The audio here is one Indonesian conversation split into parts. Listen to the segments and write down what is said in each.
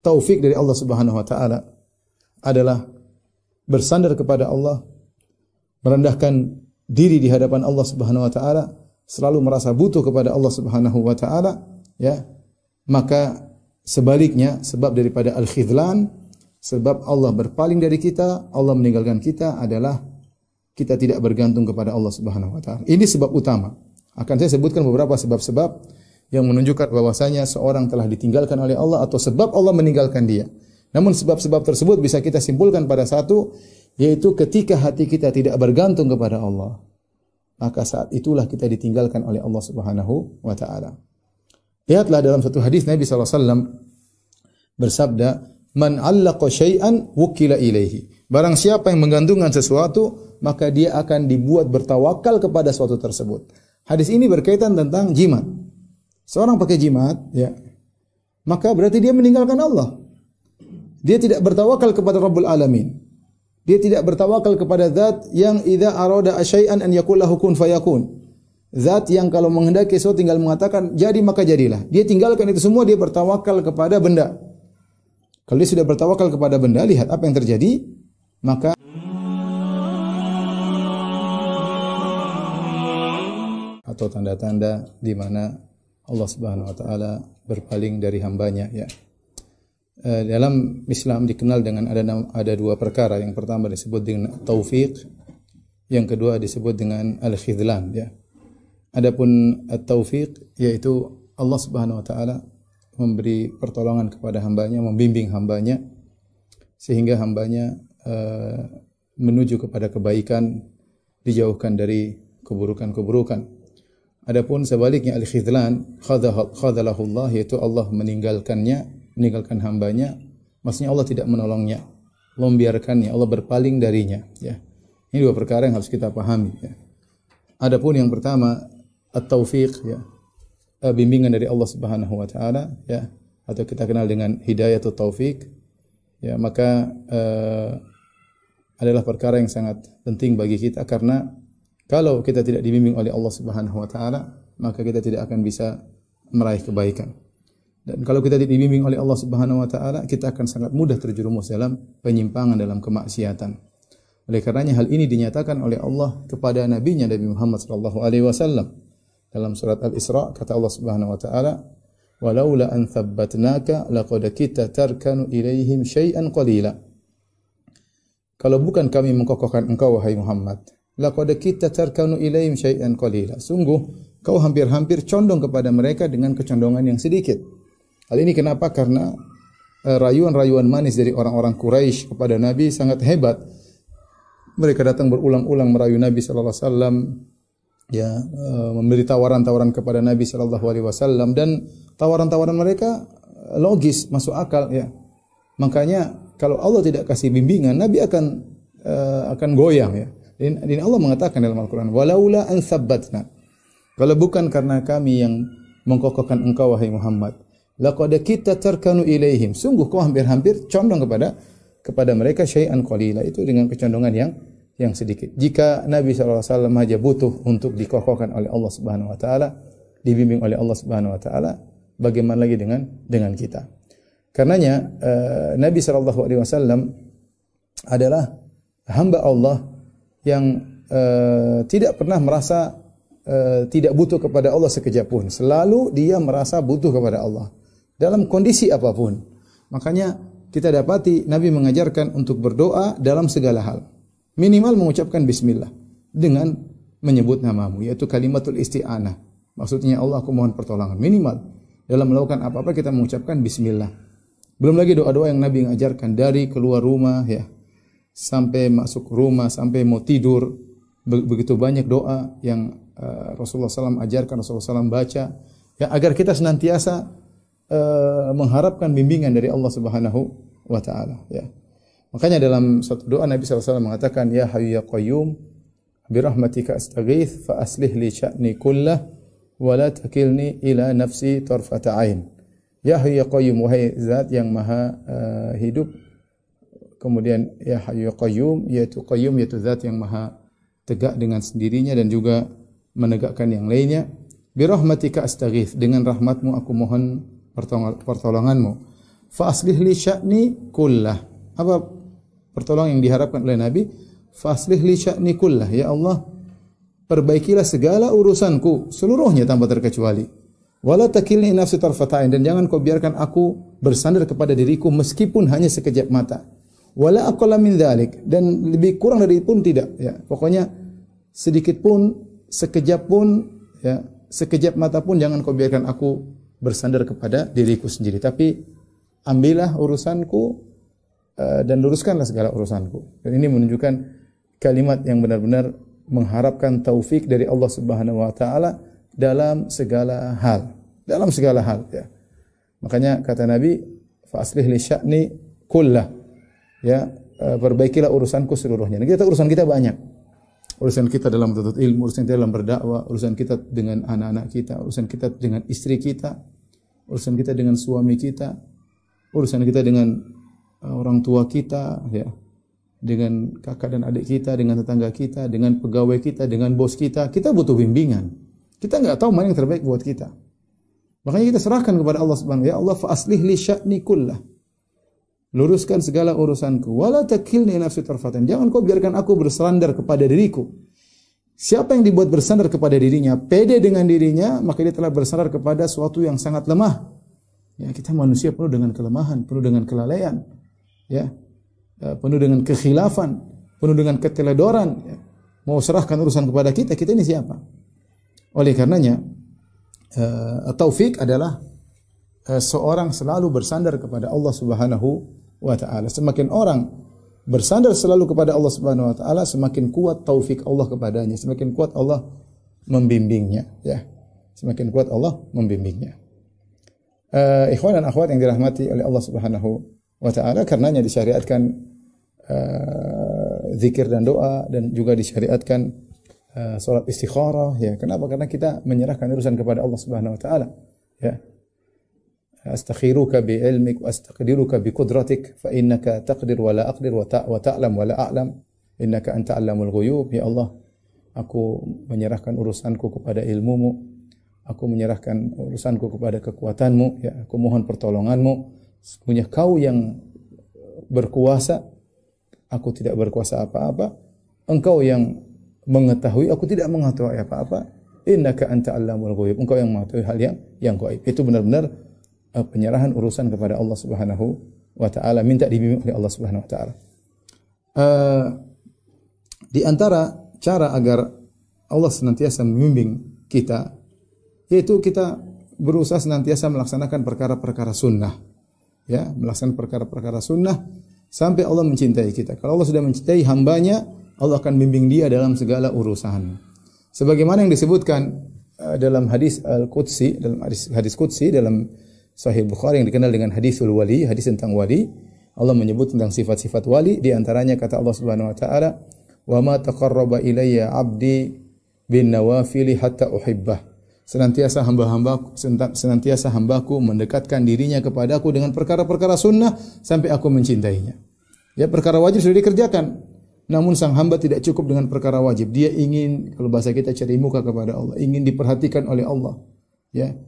taufik dari Allah Subhanahu wa taala adalah bersandar kepada Allah, merendahkan diri di hadapan Allah Subhanahu wa taala, selalu merasa butuh kepada Allah Subhanahu wa taala, ya. Maka sebaliknya, sebab daripada al-khidlan, sebab Allah berpaling dari kita, Allah meninggalkan kita adalah kita tidak bergantung kepada Allah Subhanahu wa taala. Ini sebab utama. Akan saya sebutkan beberapa sebab-sebab yang menunjukkan bahwasanya seorang telah ditinggalkan oleh Allah atau sebab Allah meninggalkan dia. Namun sebab-sebab tersebut bisa kita simpulkan pada satu, yaitu ketika hati kita tidak bergantung kepada Allah, maka saat itulah kita ditinggalkan oleh Allah Subhanahu wa taala. Lihatlah dalam satu hadis Nabi SAW bersabda, "Man 'allaqa syai'an wukila ilaihi." Barang siapa yang menggantungkan sesuatu, maka dia akan dibuat bertawakal kepada sesuatu tersebut. Hadis ini berkaitan tentang jimat. Seorang pakai jimat, ya, maka berarti dia meninggalkan Allah. Dia tidak bertawakal kepada Rabbul Alamin. Dia tidak bertawakal kepada zat yang idza arada asyai'an an yaqul lahu kun fayakun. Zat yang kalau menghendaki sesuatu tinggal mengatakan jadi maka jadilah. Dia tinggalkan itu semua, dia bertawakal kepada benda. Kalau dia sudah bertawakal kepada benda, lihat apa yang terjadi, maka atau tanda-tanda di mana Allah Subhanahu wa taala berpaling dari hambanya, ya. Dalam Islam dikenal dengan ada dua perkara. Yang pertama disebut dengan taufiq, yang kedua disebut dengan al-khidlan, ya. Adapun at-taufiq yaitu Allah Subhanahu wa taala memberi pertolongan kepada hambanya, membimbing hambanya sehingga hambanya menuju kepada kebaikan, dijauhkan dari keburukan-keburukan. Adapun sebaliknya al-khidlan, khadalahu Allah, yaitu Allah meninggalkan hambanya, maksudnya Allah tidak menolongnya, Allah membiarkannya, Allah berpaling darinya, ya. Ini dua perkara yang harus kita pahami, ya. Adapun yang pertama at-taufiq, ya, bimbingan dari Allah Subhanahu wa taala, ya, atau kita kenal dengan hidayatut taufik, ya, maka adalah perkara yang sangat penting bagi kita, karena kalau kita tidak dibimbing oleh Allah Subhanahu wa taala, maka kita tidak akan bisa meraih kebaikan. Dan kalau kita tidak dibimbing oleh Allah Subhanahu wa taala, kita akan sangat mudah terjerumus dalam penyimpangan, dalam kemaksiatan. Oleh karenanya hal ini dinyatakan oleh Allah kepada nabinya Nabi Muhammad sallallahu alaihi wasallam. Dalam surat Al-Isra kata Allah Subhanahu wa taala, "Walaula an tsabbatnaka laqad kita tarkanu ilaihim syai'an qalila." Kalau bukan kami mengkokohkan engkau wahai Muhammad, laqad kita tarkanu ilaihim syai'an qalila. Sungguh kau hampir-hampir condong kepada mereka dengan kecondongan yang sedikit. Hal ini kenapa? Karena rayuan-rayuan manis dari orang-orang Quraisy kepada Nabi sangat hebat. Mereka datang berulang-ulang merayu Nabi sallallahu alaihi wasallam, ya, memberi tawaran-tawaran kepada Nabi sallallahu alaihi wasallam, dan tawaran-tawaran mereka logis, masuk akal, ya. Makanya kalau Allah tidak kasih bimbingan, Nabi akan goyang, ya. Dan Allah mengatakan dalam Al-Qur'an, "Walaula an tsabbatna." Kalau bukan karena kami yang mengkokohkan engkau wahai Muhammad, laqad kita tarkanu ilaihim. Sungguh kau hampir-hampir condong kepada mereka syai'an qalila, itu dengan kecondongan yang sedikit. Jika Nabi sallallahu alaihi wasallam saja butuh untuk dikokohkan oleh Allah Subhanahu wa taala, dibimbing oleh Allah Subhanahu wa taala, bagaimana lagi dengan kita? Karenanya Nabi sallallahu alaihi wasallam adalah hamba Allah yang tidak pernah merasa tidak butuh kepada Allah sekejap pun. Selalu dia merasa butuh kepada Allah dalam kondisi apapun. Makanya kita dapati Nabi mengajarkan untuk berdoa dalam segala hal. Minimal mengucapkan bismillah dengan menyebut namamu, yaitu kalimatul isti'anah. Maksudnya Allah, aku mohon pertolongan. Minimal dalam melakukan apa-apa kita mengucapkan bismillah. Belum lagi doa-doa yang Nabi mengajarkan dari keluar rumah, ya, sampai masuk rumah, sampai mau tidur. Begitu banyak doa yang Rasulullah SAW ajarkan, Rasulullah SAW baca, ya, agar kita senantiasa mengharapkan bimbingan dari Allah Subhanahu wa taala, ya. Makanya dalam satu doa Nabi SAW mengatakan, "Ya Hayyu ya Qayyum, bi rahmatika astaghits fa aslih li sya'ni kullah wa la takilni ila nafsi tarfata ain." Ya Hayyu ya Qayyum, wahai zat yang maha hidup. Kemudian ya Hayyu ya Qayyum, yaitu zat yang maha tegak dengan sendirinya dan juga menegakkan yang lainnya. Bi rahmatika astaghits, dengan rahmatmu aku mohon pertolonganmu. fa aslih li sya'ni kullah. Apa pertolongan yang diharapkan oleh Nabi? Fa aslih li sya'ni kullah. Ya Allah, perbaikilah segala urusanku seluruhnya tanpa terkecuali. Wala takilni nafsi tarfata'in, dan jangan kau biarkan aku bersandar kepada diriku meskipun hanya sekejap mata. Wala aqalla min dzalik, dan lebih kurang dari itu pun tidak, ya. Pokoknya sedikit pun, sekejap pun, ya, sekejap mata pun jangan kau biarkan aku bersandar kepada diriku sendiri, tapi ambillah urusanku dan luruskanlah segala urusanku. Dan ini menunjukkan kalimat yang benar-benar mengharapkan taufik dari Allah Subhanahu wa taala dalam segala hal, ya. Makanya kata Nabi, fa aslih li sya'ni kullah, ya, perbaikilah urusanku seluruhnya. Nah, urusan kita banyak. Urusan kita dalam menuntut ilmu, urusan kita dalam berdakwah, urusan kita dengan anak-anak kita, urusan kita dengan istri kita, urusan kita dengan suami kita, urusan kita dengan orang tua kita, ya, dengan kakak dan adik kita, dengan tetangga kita, dengan pegawai kita, dengan bos kita. Kita butuh bimbingan. Kita enggak tahu mana yang terbaik buat kita. Makanya kita serahkan kepada Allah Subhanahu wa taala. Ya Allah, fa aslih li sya'ni kullah. Luruskan segala urusanku. Wala takilni nafsi tarfatan. Jangan kau biarkan aku bersandar kepada diriku. Siapa yang dibuat bersandar kepada dirinya, pede dengan dirinya, maka dia telah bersandar kepada suatu yang sangat lemah. Ya, kita manusia penuh dengan kelemahan, penuh dengan kelalaian, ya, penuh dengan kekhilafan, penuh dengan keteledoran. Ya. Mau serahkan urusan kepada kita, kita ini siapa? Oleh karenanya, taufik adalah seorang selalu bersandar kepada Allah Subhanahu wa taala. Semakin orang bersandar selalu kepada Allah Subhanahu wa taala, semakin kuat taufik Allah kepadanya, semakin kuat Allah membimbingnya, ya. Semakin kuat Allah membimbingnya. Ikhwan dan akhwat yang dirahmati oleh Allah Subhanahu wa taala, karenanya disyariatkan zikir dan doa, dan juga disyariatkan salat istikharah, ya. Kenapa? Karena kita menyerahkan urusan kepada Allah Subhanahu wa taala, ya. Astakhiruka bi ilmik wa astaqdiruka bi qudratik fa innaka taqdir wa la aqdir wa ta'lam wa la a'lam innaka anta 'allamul ghuyub. Ya Allah, aku menyerahkan urusanku kepada ilmumu, aku menyerahkan urusanku kepada kekuatanmu, ya. Aku mohon pertolonganmu, sesungguhnya kau yang berkuasa, aku tidak berkuasa apa-apa. Engkau yang mengetahui, aku tidak mengetahui apa-apa. Innaka anta 'allamul ghuyub, engkau yang mengetahui hal yang gaib. Itu benar-benar penyerahan urusan kepada Allah Subhanahu wa taala, minta dibimbing oleh Allah Subhanahu wa taala. Di antara cara agar Allah senantiasa membimbing kita, yaitu kita berusaha senantiasa melaksanakan perkara-perkara sunnah, ya, melaksanakan perkara-perkara sunnah sampai Allah mencintai kita. Kalau Allah sudah mencintai hambanya, Allah akan bimbing dia dalam segala urusan. Sebagaimana yang disebutkan dalam hadis Al-Qudsi, dalam hadis Qudsi dalam Sahih Bukhari yang dikenal dengan hadisul wali, hadis tentang wali. Allah menyebut tentang sifat-sifat wali, di antaranya kata Allah Subhanahu wa taala, "Wa ma taqarraba ilayya 'abdi bin nawafili hatta uhibbah." Senantiasa hambaku mendekatkan dirinya kepadaku dengan perkara-perkara sunnah sampai aku mencintainya. Ya, perkara wajib sudah dikerjakan. Namun sang hamba tidak cukup dengan perkara wajib. Dia ingin, kalau bahasa kita, cari muka kepada Allah, ingin diperhatikan oleh Allah. Ya.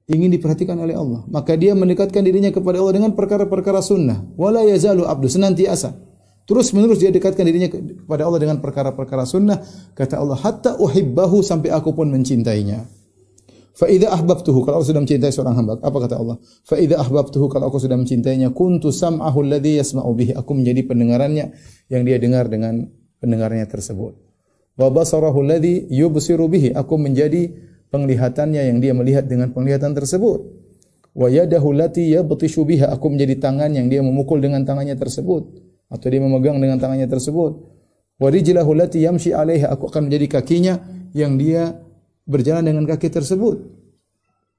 Ingin diperhatikan oleh Allah, maka dia mendekatkan dirinya kepada Allah dengan perkara-perkara sunnah. Wala yazalu abdu, senantiasa terus menerus dia dekatkan dirinya kepada Allah dengan perkara-perkara sunnah. Kata Allah, hatta uhibbahu, sampai aku pun mencintainya. Fa idza ahbabtuhu, kalau aku sudah mencintai seorang hamba, apa kata Allah? Fa idza ahbabtuhu, kalau aku sudah mencintainya, kuntu sam'ahu alladhi yasma'u bihi, aku menjadi pendengarannya yang dia dengar dengan pendengarnya tersebut. Wa basarahu alladhi yubsiru bihi, aku menjadi penglihatannya yang dia melihat dengan penglihatan tersebut. Wa yadahu allati yabtishu biha, aku menjadi tangan yang dia memukul dengan tangannya tersebut, atau dia memegang dengan tangannya tersebut. Wa rijlahu allati yamshi 'alaiha, aku akan menjadi kakinya yang dia berjalan dengan kaki tersebut.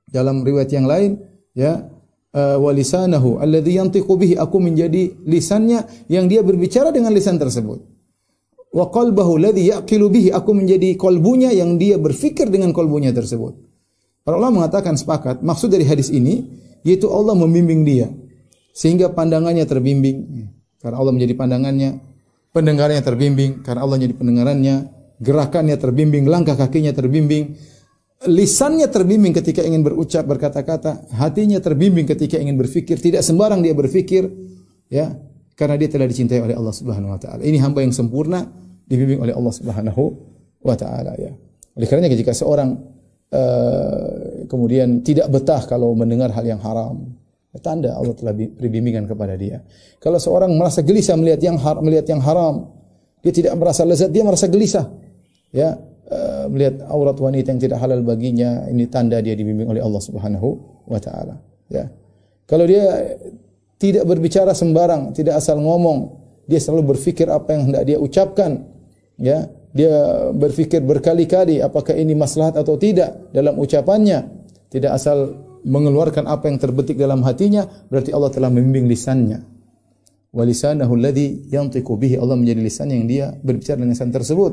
Dalam riwayat yang lain, ya, wa lisanahu alladhi yantiqu bihi, aku menjadi lisannya yang dia berbicara dengan lisan tersebut. Wa qalbahu alladhi yaqilu bihi, aku menjadi kolbunya yang dia berfikir dengan kolbunya tersebut. Para ulama mengatakan sepakat, maksud dari hadis ini yaitu Allah membimbing dia sehingga pandangannya terbimbing karena Allah menjadi pandangannya, pendengarannya terbimbing karena Allah menjadi pendengarannya, gerakannya terbimbing, langkah kakinya terbimbing, lisannya terbimbing ketika ingin berucap, berkata-kata, hatinya terbimbing ketika ingin berfikir, tidak sembarang dia berfikir, ya, karena dia telah dicintai oleh Allah Subhanahu wa taala. Ini hamba yang sempurna dibimbing oleh Allah Subhanahu wa taala, ya. Oleh karenanya jika seorang kemudian tidak betah kalau mendengar hal yang haram, tanda Allah telah beri bimbingan kepada dia. Kalau seorang merasa gelisah melihat yang haram, dia tidak merasa lezat, dia merasa gelisah, ya. Melihat aurat wanita yang tidak halal baginya, ini tanda dia dibimbing oleh Allah Subhanahu wa taala, ya. Kalau dia tidak berbicara sembarang, tidak asal ngomong, dia selalu berfikir apa yang hendak dia ucapkan, ya. Dia berfikir berkali-kali apakah ini maslahat atau tidak dalam ucapannya, tidak asal mengeluarkan apa yang terbetik dalam hatinya, berarti Allah telah membimbing lisannya. Wa lisanahu alladhi yantiqu bihi, Allah menjadi lisan yang dia berbicara dengan lisan tersebut.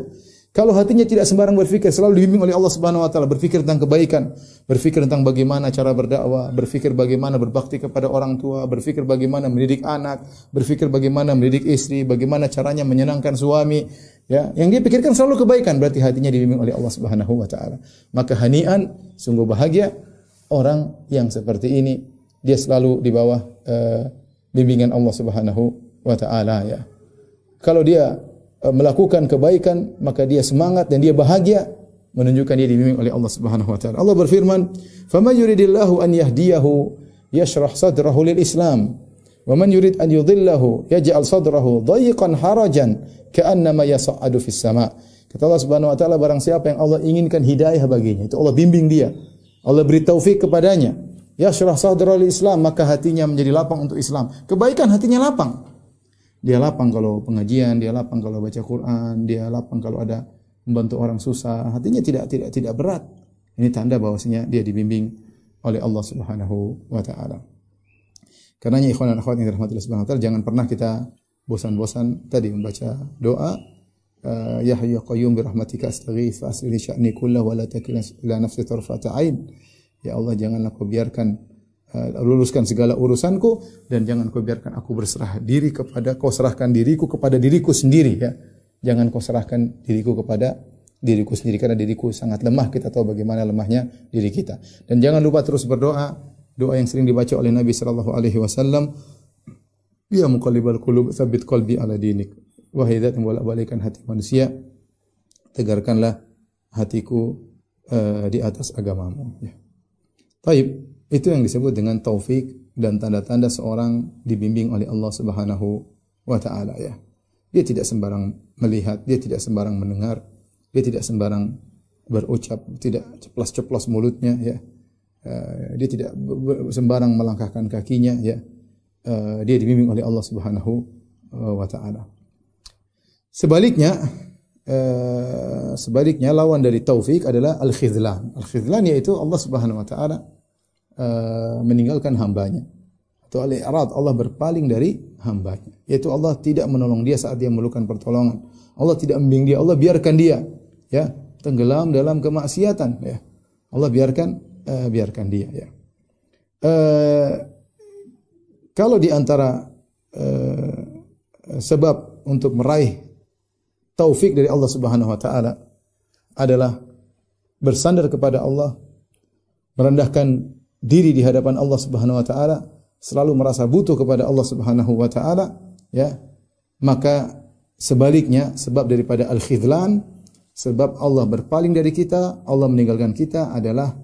Kalau hatinya tidak sembarang berfikir, selalu dibimbing oleh Allah Subhanahu wa taala, berfikir tentang kebaikan, berfikir tentang bagaimana cara berdakwah, berfikir bagaimana berbakti kepada orang tua, berfikir bagaimana mendidik anak, berfikir bagaimana mendidik istri, bagaimana caranya menyenangkan suami, ya. Yang dia pikirkan selalu kebaikan, berarti hatinya dibimbing oleh Allah Subhanahu wa taala. Maka hani'an, sungguh bahagia orang yang seperti ini, dia selalu di bawah bimbingan Allah Subhanahu wa taala, ya. Kalau dia melakukan kebaikan, maka dia semangat dan dia bahagia, menunjukkan dia dibimbing oleh Allah Subhanahu wa taala. Allah berfirman, "Faman yuridillahu an yahdiyahu yashrah sadrahu lil Islam, wa man yurid an yudhillahu yaj'al sadrahu dhayiqan harajan ka'annama yas'adu fis sama'." Kata Allah Subhanahu wa taala, barang siapa yang Allah inginkan hidayah baginya, itu Allah bimbing dia, Allah beri taufik kepadanya, yashrah sadrahu lil Islam, maka hatinya menjadi lapang untuk Islam. Kebaikan hatinya lapang. Dia lapang kalau pengajian, dia lapang kalau baca Quran, dia lapang kalau ada membantu orang susah, hatinya tidak berat. Ini tanda bahwasanya dia dibimbing oleh Allah Subhanahu wa taala. Karenanya ikhwan dan akhwat yang dirahmati Allah Subhanahu wa taala, jangan pernah kita bosan-bosan tadi membaca doa, ya hayyu ya qayyum bi rahmatika astaghits fa aslih li sya'ni kullahu wa la takilna ila nafsi tarfata ain. Ya Allah, janganlah kau biarkan luruskan segala urusanku, dan jangan kau biarkan aku berserah diri kepada, kau serahkan diriku kepada diriku sendiri, ya. Jangan kau serahkan diriku kepada diriku sendiri, karena diriku sangat lemah, kita tahu bagaimana lemahnya diri kita. Dan jangan lupa terus berdoa, doa yang sering dibaca oleh Nabi sallallahu alaihi wasallam, ya muqallibal qulub tsabbit qalbi ala dinik. Wahai zat yang bolak-balikkan hati manusia, tegarkanlah hatiku di atas agamamu, ya. Baik. Itu yang disebut dengan taufik dan tanda-tanda seorang dibimbing oleh Allah Subhanahu wa taala, ya. Dia tidak sembarang melihat, dia tidak sembarang mendengar, dia tidak sembarang berucap, tidak ceplas-ceplos mulutnya, ya. Dia tidak sembarang melangkahkan kakinya, ya. Dia dibimbing oleh Allah Subhanahu wa taala. Sebaliknya lawan dari taufik adalah al-khidlan. Al-khidlan yaitu Allah Subhanahu wa taala meninggalkan hambanya, atau al-i'rad, Allah berpaling dari hambanya, yaitu Allah tidak menolong dia saat dia memerlukan pertolongan, Allah tidak membimbing dia, Allah biarkan dia, ya, tenggelam dalam kemaksiatan, ya. Allah biarkan dia, ya. Kalau di antara sebab untuk meraih taufik dari Allah Subhanahu wa taala adalah bersandar kepada Allah, merendahkan diri di hadapan Allah Subhanahu wa taala, selalu merasa butuh kepada Allah Subhanahu wa taala, ya. Maka sebaliknya, sebab daripada al-khidlan, sebab Allah berpaling dari kita, Allah meninggalkan kita, adalah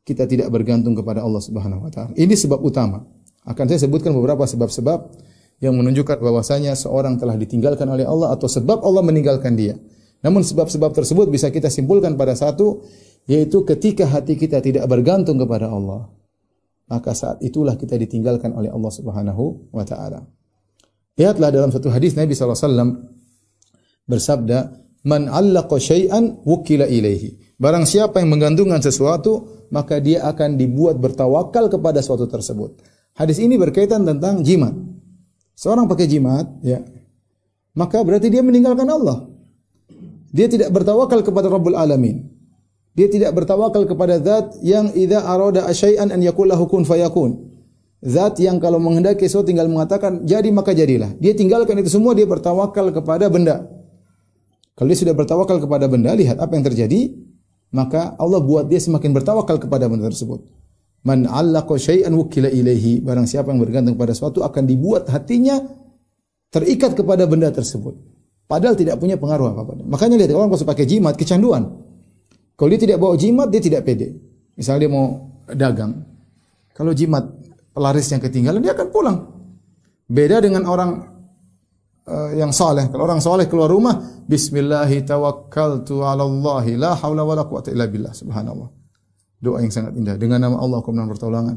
kita tidak bergantung kepada Allah Subhanahu wa taala. Ini sebab utama. Akan saya sebutkan beberapa sebab-sebab yang menunjukkan bahwasanya seorang telah ditinggalkan oleh Allah atau sebab Allah meninggalkan dia. Namun sebab-sebab tersebut bisa kita simpulkan pada satu, yaitu ketika hati kita tidak bergantung kepada Allah, maka saat itulah kita ditinggalkan oleh Allah Subhanahu wa taala. Lihatlah dalam satu hadis Nabi sallallahu alaihi wasallam bersabda, "Man 'allaqa syai'an wukila ilaihi." Barang siapa yang menggantungkan sesuatu, maka dia akan dibuat bertawakal kepada sesuatu tersebut. Hadis ini berkaitan tentang jimat. Seorang pakai jimat, ya, maka berarti dia meninggalkan Allah. Dia tidak bertawakal kepada Rabbul Alamin. Dia tidak bertawakal kepada zat yang idza arada asyai'an an yaqul lahu kun fayakun. Zat yang kalau menghendaki sesuatu tinggal mengatakan jadi maka jadilah. Dia tinggalkan itu semua, dia bertawakal kepada benda. Kalau dia sudah bertawakal kepada benda, lihat apa yang terjadi. maka Allah buat dia semakin bertawakal kepada benda tersebut. Man 'allaqa syai'an wukila ilaihi, barang siapa yang bergantung pada sesuatu akan dibuat hatinya terikat kepada benda tersebut. Padahal tidak punya pengaruh apa-apa. Makanya lihat orang kalau pakai jimat kecanduan. Kalau dia tidak bawa jimat dia tidak pede. Misalnya dia mau dagang. Kalau jimat pelaris yang ketinggalan dia akan pulang. Beda dengan orang yang saleh. Kalau orang saleh keluar rumah, bismillahi tawakkaltu 'ala Allah, la haula wala quwwata illa billah. Subhanallah. Doa yang sangat indah. Dengan nama Allah aku menaruh pertolongan.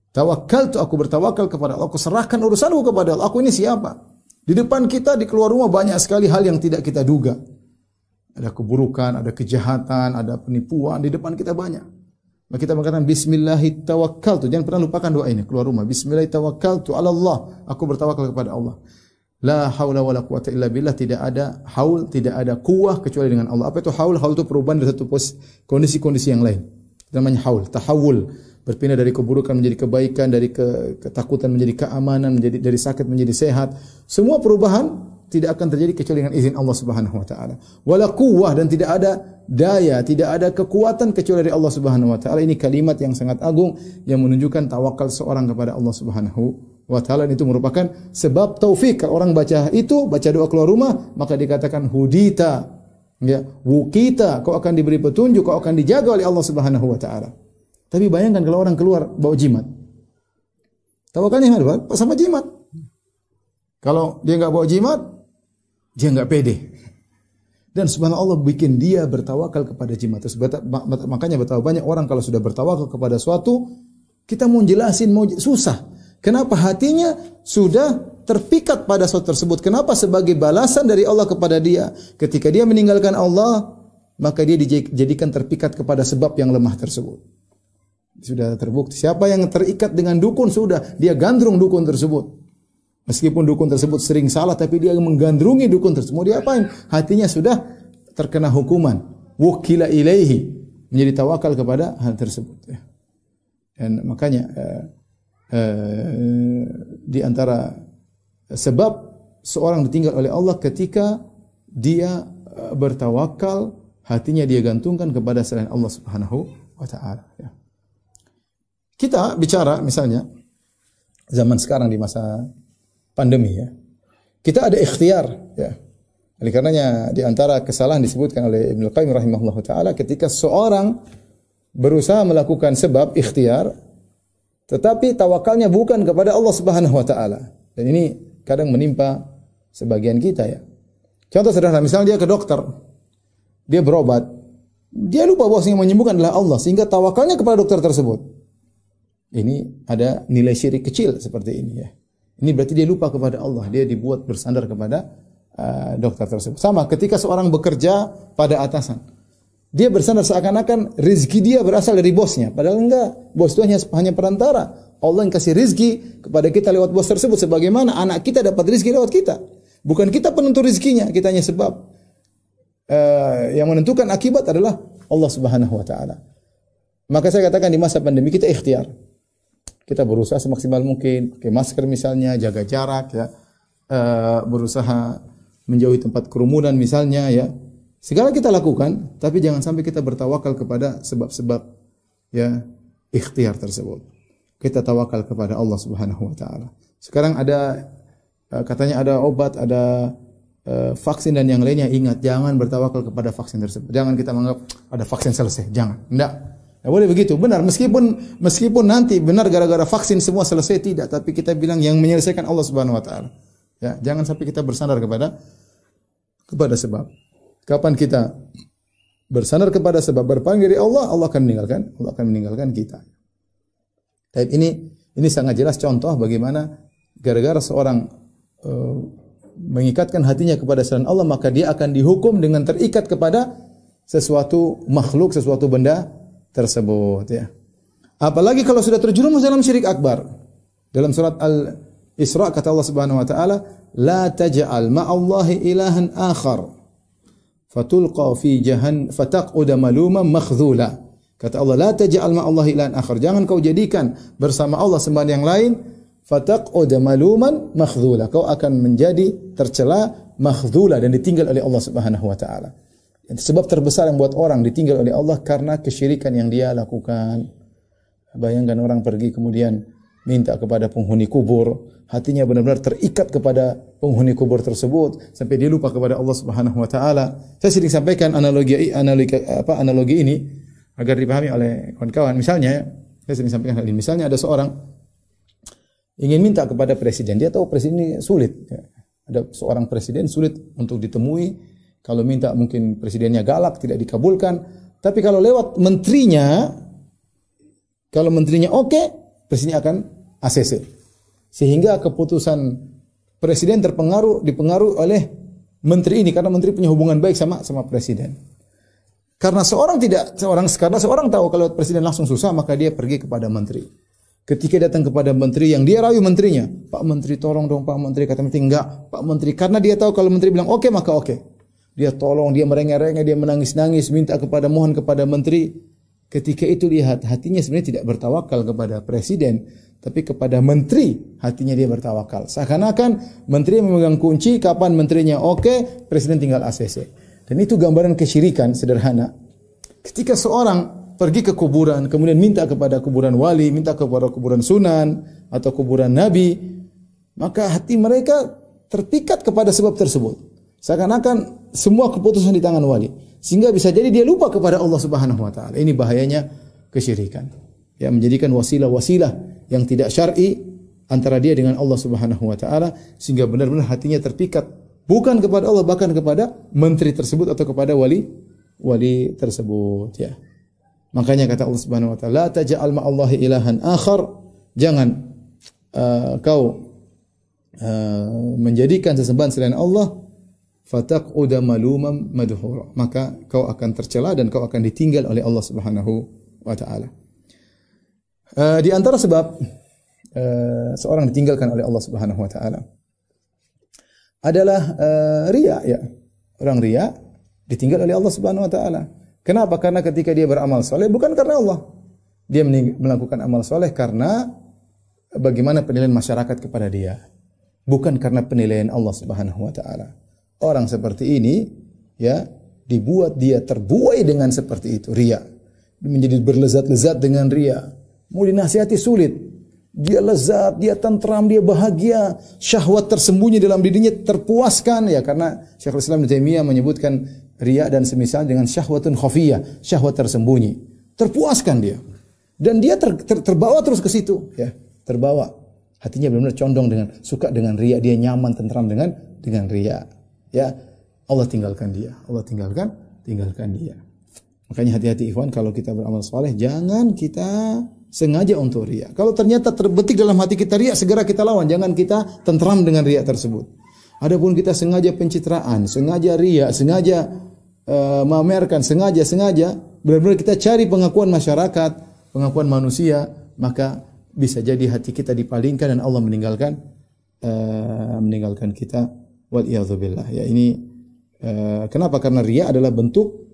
Tawakkaltu, aku bertawakal kepada Allah. Aku serahkan urusanku kepada Allah. Aku ini siapa? Di depan kita di keluar rumah banyak sekali hal yang tidak kita duga. Ada keburukan, ada kejahatan, ada penipuan di depan kita banyak. Maka kita mengatakan bismillahi tawakkaltu. Jangan pernah lupakan doa ini keluar rumah. Bismillahi tawakkaltu 'ala Allah. Aku bertawakal kepada Allah. La haula wala quwwata illa billah. Tidak ada haul, tidak ada kuwah kecuali dengan Allah. Apa itu haul? Haul itu perubahan dari satu kondisi-kondisi yang lain. Itu namanya haul, tahawul. Berpindah dari keburukan menjadi kebaikan, dari ketakutan menjadi keamanan, dari sakit menjadi sehat. Semua perubahan tidak akan terjadi kecuali dengan izin Allah Subhanahu wa taala. Wala quwwah, dan tidak ada daya, tidak ada kekuatan kecuali dari Allah Subhanahu wa taala. Ini kalimat yang sangat agung yang menunjukkan tawakal seorang kepada Allah Subhanahu wa taala. Itu merupakan sebab taufik. Kalau orang baca doa keluar rumah, maka dikatakan hudita, ya, wukita, kau akan diberi petunjuk, kau akan dijaga oleh Allah Subhanahu wa taala. Tapi bayangkan kalau orang keluar bawa jimat. Tawakalnya apa? Sama jimat. Kalau dia enggak bawa jimat, dia enggak pede. Dan subhanallah bikin dia bertawakal kepada jimat. Makanya betapa banyak orang kalau sudah bertawakal kepada suatu, kita mau jelasin susah. Kenapa hatinya sudah terpikat pada sesuatu tersebut? Kenapa sebagai balasan dari Allah kepada dia? Ketika dia meninggalkan Allah, maka dia dijadikan terpikat kepada sebab yang lemah tersebut. Sudah terbukti. Siapa yang terikat dengan dukun, sudah dia gandrung dukun tersebut. Meskipun dukun tersebut sering salah, tapi dia menggandrungi dukun tersebut. Mau diapain? Hatinya sudah terkena hukuman. Wukila ilaihi, menjadi tawakal kepada hal tersebut. Dan makanya di antara sebab seorang ditinggal oleh Allah ketika dia bertawakal, hatinya dia gantungkan kepada selain Allah Subhanahu wa taala. Kita bicara misalnya zaman sekarang di masa pandemi ya. Kita ada ikhtiar ya. Oleh karenanya di antara kesalahan disebutkan oleh Ibnu Qayyim rahimahullahu taala ketika seorang berusaha melakukan sebab ikhtiar tetapi tawakalnya bukan kepada Allah Subhanahu wa taala. Dan ini kadang menimpa sebagian kita ya. Contoh sederhana, misalnya dia ke dokter. Dia berobat. Dia lupa bahwa yang menyembuhkan adalah Allah sehingga tawakalnya kepada dokter tersebut. Ini ada nilai syirik kecil seperti ini ya. Ini berarti dia lupa kepada Allah. Dia dibuat bersandar kepada dokter tersebut. Sama ketika seorang bekerja pada atasan. Dia bersandar seakan-akan rizki dia berasal dari bosnya. Padahal enggak. Bos itu hanya perantara. Allah yang kasih rizki kepada kita lewat bos tersebut. Sebagaimana anak kita dapat rizki lewat kita. Bukan kita penentu rizkinya. Kita hanya sebab. Yang menentukan akibat adalah Allah Subhanahu wa ta'ala. Maka saya katakan di masa pandemi kita ikhtiar. Kita berusaha semaksimal mungkin, pakai masker misalnya, jaga jarak ya, berusaha menjauhi tempat kerumunan misalnya ya. Segala kita lakukan, tapi jangan sampai kita bertawakal kepada sebab-sebab ya ikhtiar tersebut. Kita tawakal kepada Allah Subhanahu wa taala. Sekarang ada katanya ada obat, ada vaksin dan yang lainnya. Ingat, jangan bertawakal kepada vaksin tersebut. Jangan kita menganggap ada vaksin selesai, jangan. Enggak. Ya, boleh begitu, benar. Meskipun nanti benar gara-gara vaksin semua selesai, tidak. Tapi kita bilang yang menyelesaikan Allah Subhanahu Wa Taala. Ya, jangan sampai kita bersandar kepada sebab. Kapan kita bersandar kepada sebab berpaling dari Allah, Allah akan meninggalkan kita. Tapi ini sangat jelas contoh bagaimana gara-gara seorang mengikatkan hatinya kepada selain Allah, maka dia akan dihukum dengan terikat kepada sesuatu makhluk, sesuatu benda tersebut ya. Apalagi kalau sudah terjerumus dalam syirik akbar. Dalam surat Al-Isra kata Allah Subhanahu wa taala, "La taj'al ma'allahi ilahan akhar fatulqa fi fataqud maluman makhdhula." Kata Allah, "La taj'al ma'allahi ilahan akhar." Jangan kau jadikan bersama Allah sembahan yang lain, fataqud maluman makhdhula. Kau akan menjadi tercela, makhdhula, dan ditinggal oleh Allah Subhanahu wa taala. Sebab terbesar yang membuat orang ditinggal oleh Allah karena kesyirikan yang dia lakukan. Bayangkan orang pergi kemudian minta kepada penghuni kubur, hatinya benar-benar terikat kepada penghuni kubur tersebut sampai dia lupa kepada Allah Subhanahu wa taala. Saya sering sampaikan analogi ini agar dipahami oleh kawan-kawan. Misalnya, saya sering sampaikan hal ini. Misalnya ada seorang ingin minta kepada presiden, dia tahu presiden ini sulit. Ada seorang presiden sulit untuk ditemui. Kalau minta mungkin presidennya galak, tidak dikabulkan. Tapi kalau lewat menterinya, kalau menterinya oke, presidennya akan ACC. Sehingga keputusan presiden dipengaruhi oleh menteri ini karena menteri punya hubungan baik sama presiden. Karena seorang tahu kalau presiden langsung susah, maka dia pergi kepada menteri. Ketika datang kepada menteri yang dia rayu menterinya, Pak Menteri tolong dong Pak Menteri, kata menteri enggak, Pak Menteri, karena dia tahu kalau menteri bilang oke maka oke. Dia tolong, dia merengek-rengek, dia menangis-nangis, mohon kepada menteri. Ketika itu lihat hatinya sebenarnya tidak bertawakal kepada presiden, tapi kepada menteri hatinya dia bertawakal. Seakan-akan menteri memegang kunci, kapan menterinya oke, presiden tinggal ACC. Dan itu gambaran kesyirikan sederhana. Ketika seorang pergi ke kuburan, kemudian minta kepada kuburan wali, minta kepada kuburan sunan atau kuburan nabi, maka hati mereka terpikat kepada sebab tersebut. Seakan-akan semua keputusan di tangan wali, sehingga bisa jadi dia lupa kepada Allah Subhanahu wa taala. Ini bahayanya kesyirikan. Ya, menjadikan wasilah-wasilah yang tidak syar'i antara dia dengan Allah Subhanahu wa taala sehingga benar-benar hatinya terpikat bukan kepada Allah bahkan kepada menteri tersebut atau kepada wali tersebut, ya. Makanya kata Allah Subhanahu wa taala, "La taj'al ma'allahi ilahan akhar." Jangan kau menjadikan sesembahan selain Allah, fataquda maluman madhura, maka kau akan tercela dan kau akan ditinggal oleh Allah Subhanahu wa taala. Di antara sebab seorang ditinggalkan oleh Allah Subhanahu wa taala adalah riya, ya. Orang riya ditinggal oleh Allah Subhanahu wa taala. Kenapa? Karena ketika dia beramal saleh bukan karena Allah. Dia melakukan amal saleh karena bagaimana penilaian masyarakat kepada dia, bukan karena penilaian Allah Subhanahu wa taala. Orang seperti ini, ya, dibuat dia terbuai dengan seperti itu, riya. Menjadi berlezat-lezat dengan riya. Mau dinasihati sulit. Dia lezat, dia tentram, dia bahagia. Syahwat tersembunyi dalam dirinya terpuaskan, ya, karena Syekhul Islam Ibnu Taimiyah menyebutkan riya dan semisal dengan syahwatun khafiyah, syahwat tersembunyi. Terpuaskan dia. Dan dia terbawa terus ke situ, ya, terbawa. Hatinya benar-benar condong suka dengan riya, dia nyaman, tentram dengan riya. Ya, Allah tinggalkan dia. Allah tinggalkan dia. Makanya hati-hati ikhwan, kalau kita beramal saleh jangan kita sengaja untuk riya. Kalau ternyata terbetik dalam hati kita riya, segera kita lawan, jangan kita tentram dengan riya tersebut. Adapun kita sengaja pencitraan, sengaja riya, sengaja memamerkan, sengaja benar-benar kita cari pengakuan masyarakat, pengakuan manusia, maka bisa jadi hati kita dipalingkan dan Allah meninggalkan kita. Wal'iyadzubillah. Ya, ini kenapa? Karena riya adalah bentuk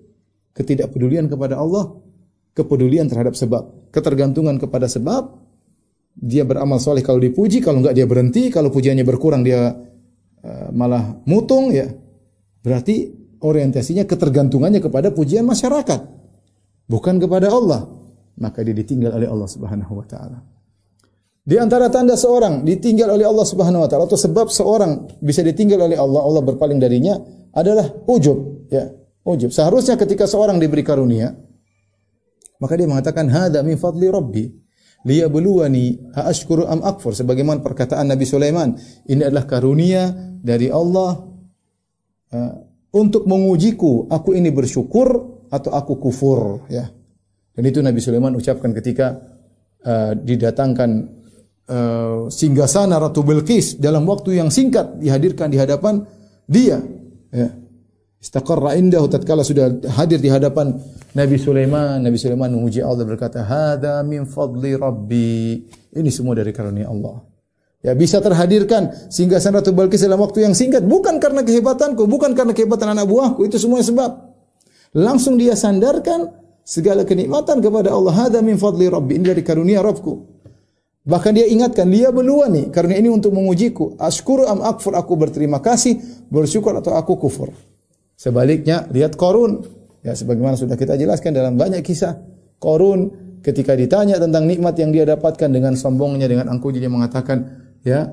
ketidakpedulian kepada Allah, kepedulian terhadap sebab, ketergantungan kepada sebab. Dia beramal soleh kalau dipuji, kalau enggak dia berhenti, kalau pujiannya berkurang dia malah mutung, ya. Berarti orientasinya, ketergantungannya kepada pujian masyarakat, bukan kepada Allah. Maka dia ditinggal oleh Allah Subhanahu wa taala. Di antara tanda seorang ditinggal oleh Allah Subhanahu wa taala atau sebab seorang bisa ditinggal oleh Allah, Allah berpaling darinya adalah ujub, ya. Ujub. Seharusnya ketika seorang diberi karunia, maka dia mengatakan hadza min fadli rabbi liyabluwani a ashkuru am akfur, sebagaimana perkataan Nabi Sulaiman, ini adalah karunia dari Allah untuk mengujiku, aku ini bersyukur atau aku kufur, ya. Dan itu Nabi Sulaiman ucapkan ketika didatangkan singgasana Ratu Bilqis dalam waktu yang singkat dihadirkan di hadapan dia, ya. Istaqarra indahu, tatkala sudah hadir di hadapan Nabi Sulaiman memuji Allah, berkata hadza min fadli rabbi, ini semua dari karunia Allah. Ya, bisa terhadirkan singgasana Ratu Bilqis dalam waktu yang singkat bukan karena kehebatanku, bukan karena kehebatan anak buahku, itu semua sebab. Langsung dia sandarkan segala kenikmatan kepada Allah. Hadza min fadli rabbi, ini dari karunia Rabbku. Bahkan dia ingatkan, dia beluani, karena ini untuk mengujiku. Ashkuru am akfur, aku berterima kasih, bersyukur atau aku kufur. Sebaliknya, lihat Qarun. Ya, sebagaimana sudah kita jelaskan dalam banyak kisah. Qarun ketika ditanya tentang nikmat yang dia dapatkan dengan sombongnya, dengan angkuhnya, dia mengatakan, ya,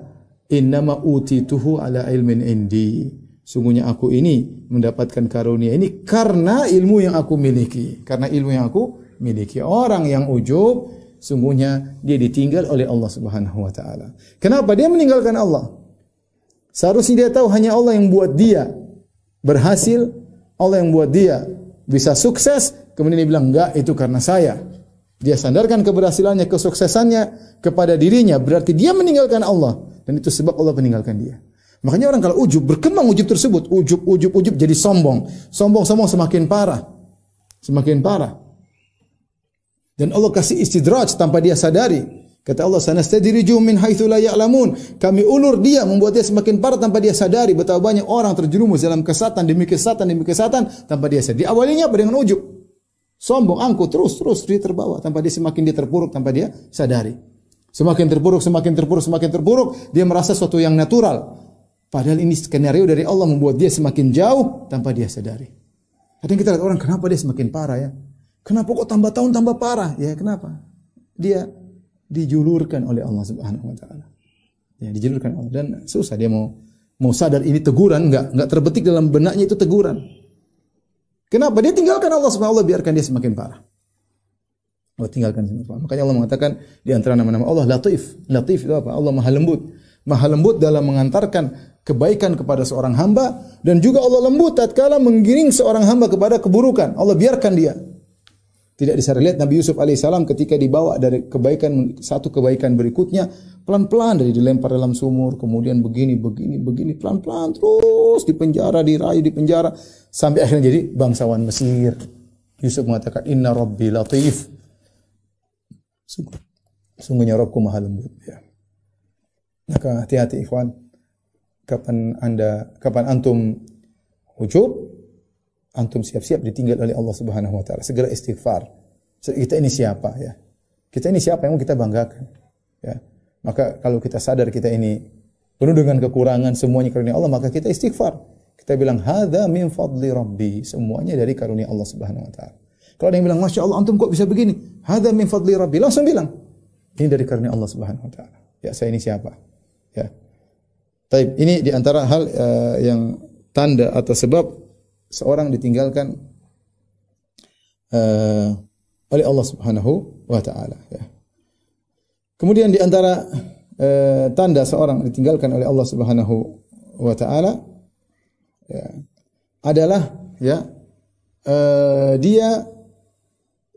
innama utituhu ala ilmin indi. Sungguhnya aku ini mendapatkan karunia ini karena ilmu yang aku miliki. Karena ilmu yang aku miliki. Orang yang ujub, sungguhnya dia ditinggal oleh Allah Subhanahu wa taala. Kenapa dia meninggalkan Allah? Seharusnya dia tahu hanya Allah yang buat dia berhasil, Allah yang buat dia bisa sukses, kemudian dia bilang, enggak, itu karena saya. Dia sandarkan keberhasilannya, kesuksesannya kepada dirinya, berarti dia meninggalkan Allah. Dan itu sebab Allah meninggalkan dia. Makanya orang kalau ujub, berkembang ujub tersebut, ujub jadi sombong. Sombong semakin parah. Semakin parah. Dan Allah kasih istidraj tanpa dia sadari. Kata Allah, sanastadrijuhum min haitsu la ya'lamun. Kami ulur dia, membuat dia semakin parah tanpa dia sadari. Betapa banyak orang terjerumus dalam kesatan demi kesatan tanpa dia sadari. Awalnya apa? Dengan ujub. Sombong, angkuh, terus dia terbawa tanpa dia semakin dia terpuruk tanpa dia sadari. Semakin terpuruk, dia merasa sesuatu yang natural. Padahal ini skenario dari Allah membuat dia semakin jauh tanpa dia sadari. Kadang kita lihat orang, kenapa dia semakin parah ya? Kenapa kok tambah tahun tambah parah? Ya, kenapa? Dia dijulurkan oleh Allah Subhanahu wa taala. Ya, dijulurkan Allah, dan susah dia mau sadar ini teguran, enggak terbetik dalam benaknya itu teguran. Kenapa? Dia tinggalkan Allah Subhanahu wa taala, biarkan dia semakin parah. Allah tinggalkan semakin parah. Makanya Allah mengatakan di antara nama-nama Allah Latif. Latif itu apa? Allah Maha Lembut. Maha lembut dalam mengantarkan kebaikan kepada seorang hamba, dan juga Allah lembut tatkala menggiring seorang hamba kepada keburukan. Allah biarkan dia. Tidak disadari. Lihat Nabi Yusuf alaihissalam ketika dibawa dari kebaikan satu kebaikan berikutnya, pelan-pelan dari dilempar dalam sumur, kemudian begini, pelan-pelan terus dirayu di penjara sampai akhirnya jadi bangsawan Mesir. Yusuf mengatakan, Inna Rabbi Latif. Sungguhnya Rabbku Maha Lembut. Ya. Maka hati-hati ikhwan. Kapan antum ujub, antum siap-siap ditinggal oleh Allah Subhanahu wa taala. Segera istighfar. Kita ini siapa ya? Kita ini siapa yang mau kita banggakan? Ya. Maka kalau kita sadar kita ini penuh dengan kekurangan, semuanya karunia Allah, maka kita istighfar. Kita bilang hadza min fadli rabbi, semuanya dari karunia Allah Subhanahu wa taala. Kalau ada yang bilang, Masya Allah antum kok bisa begini? Hadza min fadli rabbi, langsung bilang, ini dari karunia Allah Subhanahu wa taala. Ya, saya ini siapa? Ya. Taib, ini di antara hal yang tanda atau sebab seorang ditinggalkan oleh Allah Subhanahu wa taala, ya. Kemudian di antara tanda seorang ditinggalkan oleh Allah Subhanahu wa taala, ya, adalah ya dia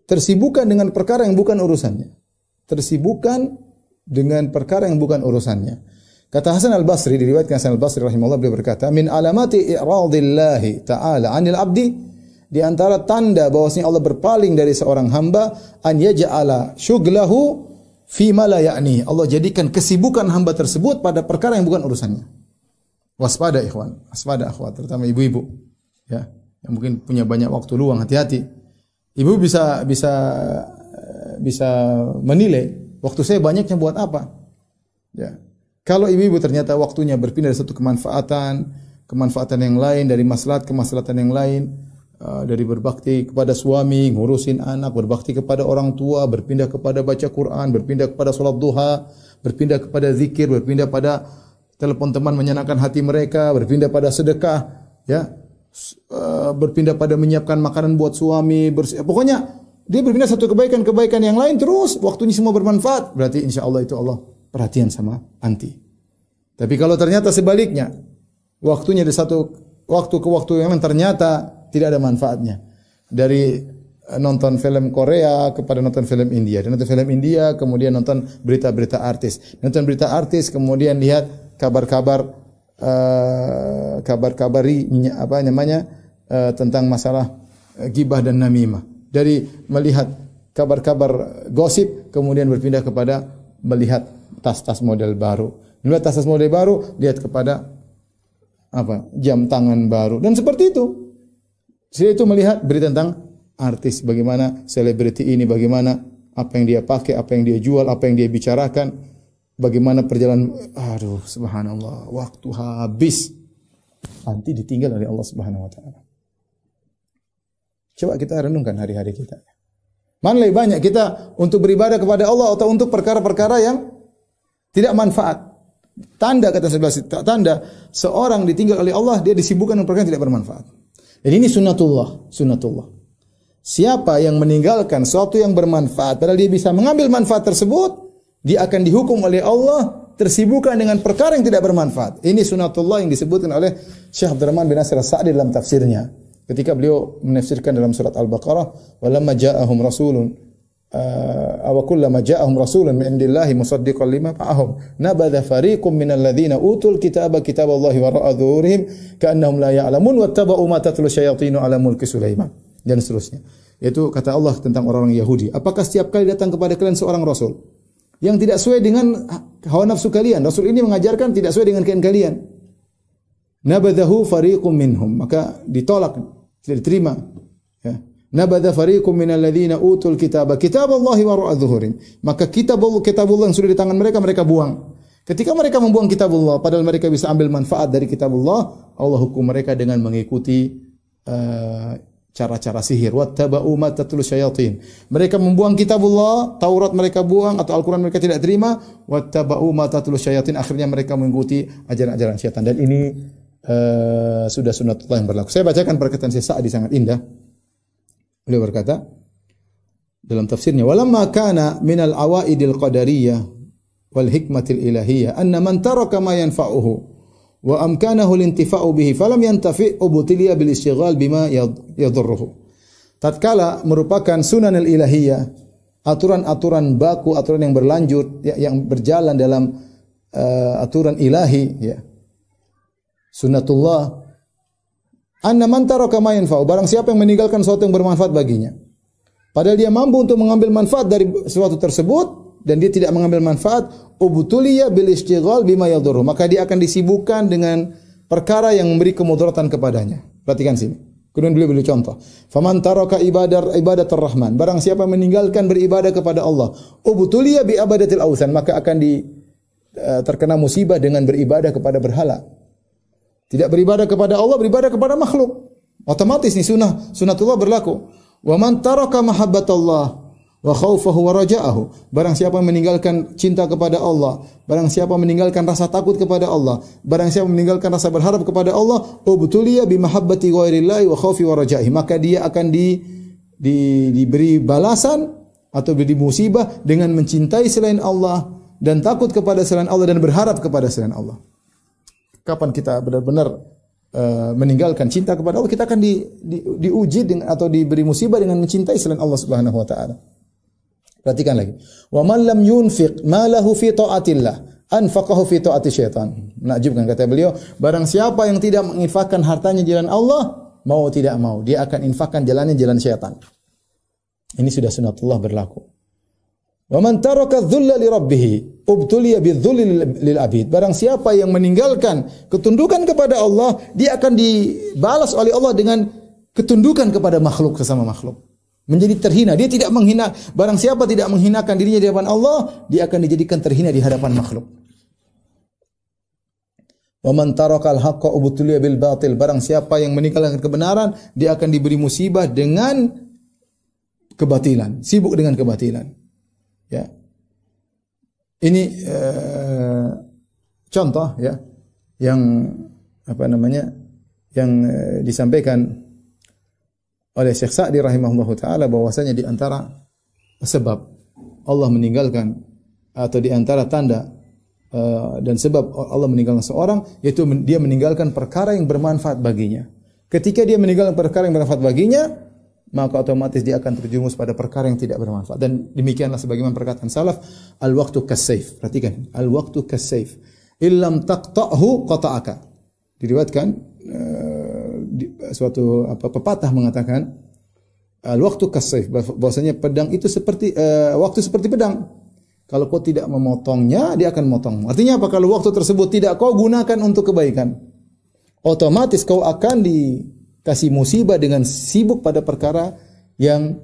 tersibukkan dengan perkara yang bukan urusannya. Tersibukkan dengan perkara yang bukan urusannya. Kata Hasan Al-Basri, diriwayatkan Hasan Al-Basri rahimahullah, beliau berkata, min alamati i'radillahi ta'ala 'anil 'abdi, di antara tanda bahwasanya Allah berpaling dari seorang hamba, an yaj'ala syughlahu fi ma la ya'ni. Allah jadikan kesibukan hamba tersebut pada perkara yang bukan urusannya. Waspada ikhwan, waspada akhwat, terutama ibu-ibu, ya, yang mungkin punya banyak waktu luang, hati-hati. Ibu bisa menilai waktu saya banyaknya buat apa. Ya. Kalau ibu-ibu ternyata waktunya berpindah dari satu kemanfaatan yang lain, dari maslahat ke maslahatan yang lain, dari berbakti kepada suami, ngurusin anak, berbakti kepada orang tua, berpindah kepada baca Quran, berpindah kepada salat duha, berpindah kepada zikir, berpindah pada telepon teman menyenangkan hati mereka, berpindah pada sedekah, ya, berpindah pada menyiapkan makanan buat suami, pokoknya dia berpindah satu kebaikan yang lain, terus waktunya semua bermanfaat, berarti insya Allah itu Allah perhatian sama anti. Tapi kalau ternyata sebaliknya, waktunya dari satu waktu ke waktu yang lain ternyata tidak ada manfaatnya. Dari nonton film Korea kepada nonton film India, dan nonton film India kemudian nonton berita-berita artis, nonton berita artis kemudian lihat kabar-kabar tentang masalah ghibah dan namimah. Dari melihat kabar-kabar gosip kemudian berpindah kepada melihat tas-tas model baru. Melihat tas-tas model baru, lihat kepada jam tangan baru, dan seperti itu. Setelah itu melihat berita tentang artis, bagaimana selebriti ini, bagaimana apa yang dia pakai, apa yang dia jual, apa yang dia bicarakan, bagaimana perjalanan. Aduh, subhanallah, waktu habis. Nanti ditinggal oleh Allah Subhanahu wa taala. Coba kita renungkan hari-hari kita. Mana lebih banyak kita untuk beribadah kepada Allah atau untuk perkara-perkara yang tidak manfaat? Tanda kata 11 tanda seorang ditinggal oleh Allah, dia disibukkan dengan perkara yang tidak bermanfaat. Dan ini sunnatullah. Siapa yang meninggalkan sesuatu yang bermanfaat padahal dia bisa mengambil manfaat tersebut, dia akan dihukum oleh Allah tersibukkan dengan perkara yang tidak bermanfaat. Ini sunnatullah yang disebutkan oleh Syekh Abdurrahman bin Nasir As-Sa'di dalam tafsirnya. Ketika beliau menafsirkan dalam surat Al-Baqarah, "Walamma ja'ahum rasulun aw kullama ja'ahum rasulun min indillahi musaddiqan lima ma'ahum nabadha fariqum minal ladzina utul kitaba kitaballahi wara'a dhuhurihim ka'annahum la ya'lamun wattaba'u ma tatlu syayatinu 'ala mulki Sulaiman." Dan seterusnya. Yaitu kata Allah tentang orang-orang Yahudi, apakah setiap kali datang kepada kalian seorang rasul yang tidak sesuai dengan hawa nafsu kalian, rasul ini mengajarkan tidak sesuai dengan keinginan kalian, nabadahu fariqum minhum, maka ditolak, tidak diterima, ya. Nabadha fariqum minal ladzina utul kitaba kitaballahi wara'a dhuhurim, maka kitabullah yang sudah di tangan mereka, mereka buang. Ketika mereka membuang kitabullah padahal mereka bisa ambil manfaat dari kitabullah, Allah hukum mereka dengan mengikuti cara-cara sihir. Wattaba'u ma tatlu syayatin. Mereka membuang kitabullah, Taurat mereka buang atau Al-Quran mereka tidak terima. Wattaba'u ma tatlu syayatin. Akhirnya mereka mengikuti ajaran-ajaran syaitan. Dan ini sudah sunnatullah yang berlaku. Saya bacakan perkataan Syekh Sa'di sangat indah. Beliau berkata dalam tafsirnya, "Walamma kana minal awaidil qadariyah wal hikmatil ilahiyah anna man taraka ma yanfa'uhu wa amkanahu lintifa'u bihi falam yantafi' ubtiliya bil istighal bima yadurruhu." Tatkala merupakan sunan al-ilahiyah, aturan-aturan baku, aturan yang berlanjut, yang berjalan dalam aturan ilahi, ya. Sunnatullah. Anna man taraka ma yanfa'u, barang siapa yang meninggalkan sesuatu yang bermanfaat baginya, padahal dia mampu untuk mengambil manfaat dari sesuatu tersebut dan dia tidak mengambil manfaat, ubtuliya bil istighal bima yadurru, maka dia akan disibukkan dengan perkara yang memberi kemudaratan kepadanya. Perhatikan sini. Kemudian beliau contoh. Faman taraka ibadatur rahman, barang siapa meninggalkan beribadah kepada Allah, ubtuliya bi ibadatil awthan, maka akan terkena musibah dengan beribadah kepada berhala. Tidak beribadah kepada Allah, beribadah kepada makhluk. Otomatis nih sunnatullah berlaku. Wa man taraka mahabbatallah wa khaufahu wa raja'ahu, barang siapa meninggalkan cinta kepada Allah, barang siapa meninggalkan rasa takut kepada Allah, barang siapa meninggalkan rasa berharap kepada Allah, ubtuliya bi mahabbati ghairillahi wa khaufi wa raja'ihi, maka dia akan diberi balasan atau diberi musibah dengan mencintai selain Allah dan takut kepada selain Allah dan berharap kepada selain Allah. Kapan kita benar-benar meninggalkan cinta kepada Allah, kita akan diuji dengan atau diberi musibah dengan mencintai selain Allah Subhanahu wa taala. Perhatikan lagi. Wa man lam yunfiq malahu fi taatillah anfaqahu fi taati syaitan. Menakjubkan kata beliau, barang siapa yang tidak menginfakkan hartanya di jalan Allah, mau tidak mau dia akan infakkan jalannya jalan syaitan. Ini sudah sunnatullah berlaku. Wa man taraka dhulla li rabbih ubtuliya bidzulli lil abid. Barang siapa yang meninggalkan ketundukan kepada Allah, dia akan dibalas oleh Allah dengan ketundukan kepada makhluk, sesama makhluk. Menjadi terhina, dia tidak menghina. Barang siapa tidak menghinakan dirinya di hadapan Allah, dia akan dijadikan terhina di hadapan makhluk. Wa man tarakal haqqa ubtuliya bil batil. Barang siapa yang meninggalkan kebenaran, dia akan diberi musibah dengan kebatilan, sibuk dengan kebatilan. Ya. Ini contoh ya yang yang disampaikan oleh Syekh Sa'di rahimahullahu taala bahwasanya di antara sebab Allah meninggalkan atau di antara tanda dan sebab Allah meninggalkan seorang yaitu dia meninggalkan perkara yang bermanfaat baginya. Ketika dia meninggalkan perkara yang bermanfaat baginya, maka otomatis dia akan terjerumus pada perkara yang tidak bermanfaat. Dan demikianlah sebagaimana perkataan salaf, al-waqtu kas-sayf. Perhatikan, al-waqtu kas-sayf. Illam taqta'hu qata'aka. Diriwayatkan suatu pepatah mengatakan al-waqtu kas-sayf, bahwasanya pedang itu seperti waktu seperti pedang. Kalau kau tidak memotongnya, dia akan memotongmu. Artinya apa? Kalau waktu tersebut tidak kau gunakan untuk kebaikan, otomatis kau akan kasih musibah dengan sibuk pada perkara yang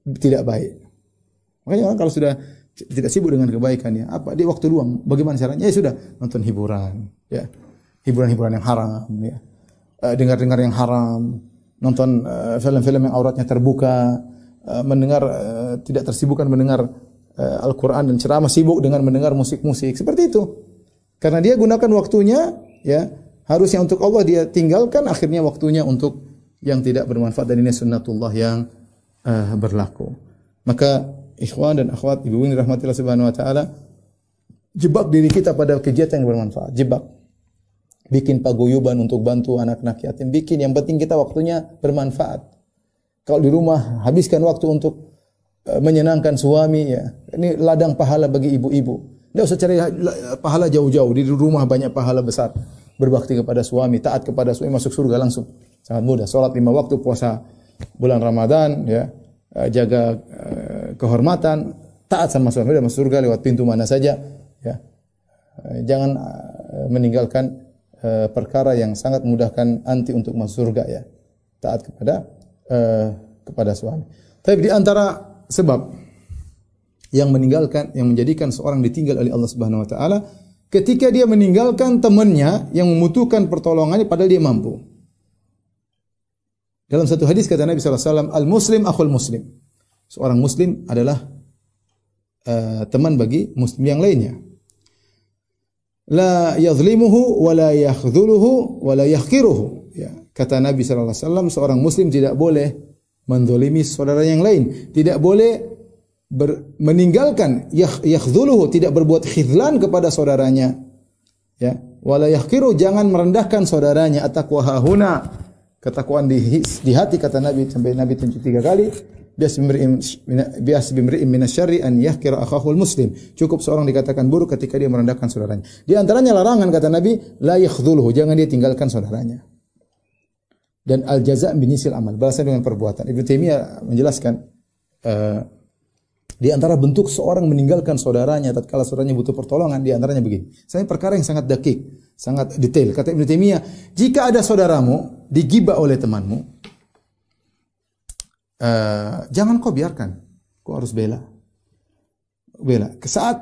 tidak baik. Makanya orang kalau sudah tidak sibuk dengan kebaikannya, apa dia waktu luang, bagaimana caranya? Ya sudah, nonton hiburan, ya. Hiburan-hiburan yang haram, ya. Dengar-dengar yang haram, nonton film-film yang auratnya terbuka, mendengar tidak tersibukkan mendengar Al-Qur'an dan ceramah, sibuk dengan mendengar musik-musik. Seperti itu. Karena dia gunakan waktunya ya, harusnya untuk Allah dia tinggalkan, akhirnya waktunya untuk yang tidak bermanfaat, dan ini sunnatullah yang berlaku. Maka ikhwan dan akhwat, ibu ini rahmatillah subhanahu wa ta'ala, jebak diri kita pada kegiatan yang bermanfaat. Jebak. Bikin paguyuban untuk bantu anak-anak yatim. Bikin, yang penting kita waktunya bermanfaat. Kalau di rumah, habiskan waktu untuk menyenangkan suami ya. Ini ladang pahala bagi ibu-ibu. Tidak usah cari pahala jauh-jauh. Di rumah banyak pahala besar. Berbakti kepada suami, taat kepada suami, masuk surga langsung. Sangat mudah. Salat 5 waktu, puasa bulan Ramadan, ya, jaga kehormatan, taat sama suami, sudah masuk surga lewat pintu mana saja. Ya. Jangan meninggalkan perkara yang sangat memudahkan anti untuk masuk surga, ya. Taat kepada suami. Tapi di antara sebab yang menjadikan seorang ditinggal oleh Allah Subhanahu wa taala, ketika dia meninggalkan temannya yang membutuhkan pertolongannya padahal dia mampu. Dalam satu hadis kata Nabi sallallahu alaihi wasallam, al-muslim akhul muslim. Seorang muslim adalah teman bagi muslim yang lainnya. La yadhlimuhu wa la yakhdhuluhu wa la yahqiruhu. Ya, kata Nabi sallallahu alaihi wasallam, seorang muslim tidak boleh menzalimi saudara yang lain, tidak boleh meninggalkan yakhdhuluhu, tidak berbuat khidlan kepada saudaranya, ya, wala yahqiru, jangan merendahkan saudaranya. At-taqwa hahuna, ketakwaan di hati, kata Nabi, sampai Nabi tunjuk 3 kali. Bias bimri'in minasyarri an yahqira akhahul muslim. Cukup seorang dikatakan buruk ketika dia merendahkan saudaranya. Di antaranya larangan, kata Nabi, la yakhdhuluhu, jangan dia tinggalkan saudaranya. Dan al-jaza' binisil amal, balasan dengan perbuatan. Ibnu Taimiyah menjelaskan di antara bentuk seorang meninggalkan saudaranya tatkala saudaranya butuh pertolongan, di antaranya begini. Saya perkara yang sangat dakik, sangat detail. Kata Ibnu Taimiyah, jika ada saudaramu digibah oleh temanmu, jangan kau biarkan, kau harus bela.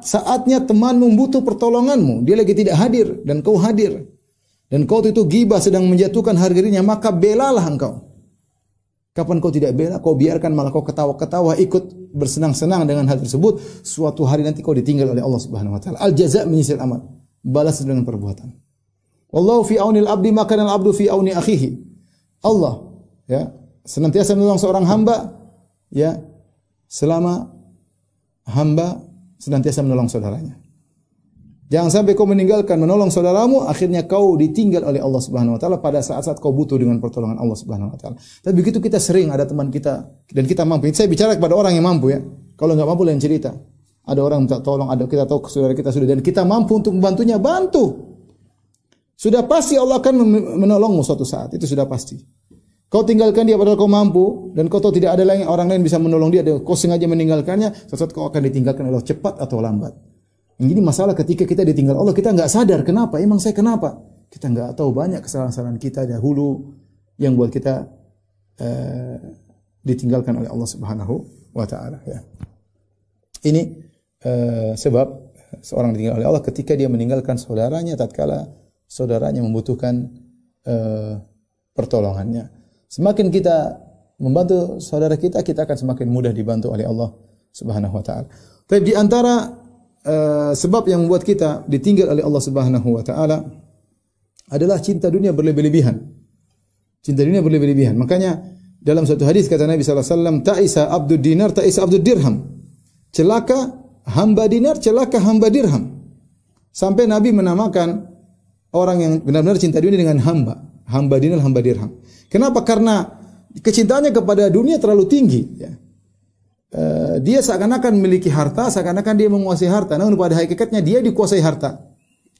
Saatnya temanmu butuh pertolonganmu, dia lagi tidak hadir dan kau hadir, dan kau itu gibah sedang menjatuhkan harga dirinya, maka belalah engkau. Kapan kau tidak bela, kau biarkan, malah kau ketawa-ketawa, ikut bersenang-senang dengan hal tersebut, suatu hari nanti kau ditinggal oleh Allah Subhanahu wa taala. Al-jaza' min jinsil amal. Balas dengan perbuatan. Wallahu fi aunil abdi ma kana al-abdu fi auni akhihi. Allah, ya, senantiasa menolong seorang hamba, ya, selama hamba senantiasa menolong saudaranya. Jangan sampai kau meninggalkan menolong saudaramu, akhirnya kau ditinggal oleh Allah Subhanahu wa taala pada saat-saat kau butuh dengan pertolongan Allah Subhanahu wa taala. Tapi begitu kita sering ada teman kita dan kita mampu. Saya bicara kepada orang yang mampu, ya. Kalau enggak mampu lain cerita. Ada orang minta tolong, ada kita tahu saudara kita sudah, dan kita mampu untuk membantunya, bantu. Sudah pasti Allah akan menolongmu suatu saat, itu sudah pasti. Kau tinggalkan dia padahal kau mampu, dan kau tahu tidak ada lagi orang lain bisa menolong dia, kau sengaja meninggalkannya, suatu saat kau akan ditinggalkan oleh Allah, cepat atau lambat. Ini masalah ketika kita ditinggal Allah, kita enggak sadar kenapa, emang saya kenapa? Kita enggak tahu banyak kesalahan-kesalahan kita dahulu yang buat kita ditinggalkan oleh Allah Subhanahu wa taala, ya. Ini sebab seorang ditinggal oleh Allah ketika dia meninggalkan saudaranya tatkala saudaranya membutuhkan pertolongannya. Semakin kita membantu saudara kita, kita akan semakin mudah dibantu oleh Allah Subhanahu wa taala. Tapi di antara sebab yang membuat kita ditinggal oleh Allah Subhanahu wa taala adalah cinta dunia berlebih-lebihan. Cinta dunia berlebih-lebihan. Makanya dalam satu hadis kata Nabi sallallahu alaihi wasallam, ta'isa abdud dinar, ta'isa abdud dirham. Celaka hamba dinar, celaka hamba dirham. Sampai Nabi menamakan orang yang benar-benar cinta dunia dengan hamba dinar, hamba dirham. Kenapa? Karena kecintaannya kepada dunia terlalu tinggi, ya. Dia seakan-akan memiliki harta, seakan-akan dia menguasai harta. Namun pada hakikatnya dia dikuasai harta.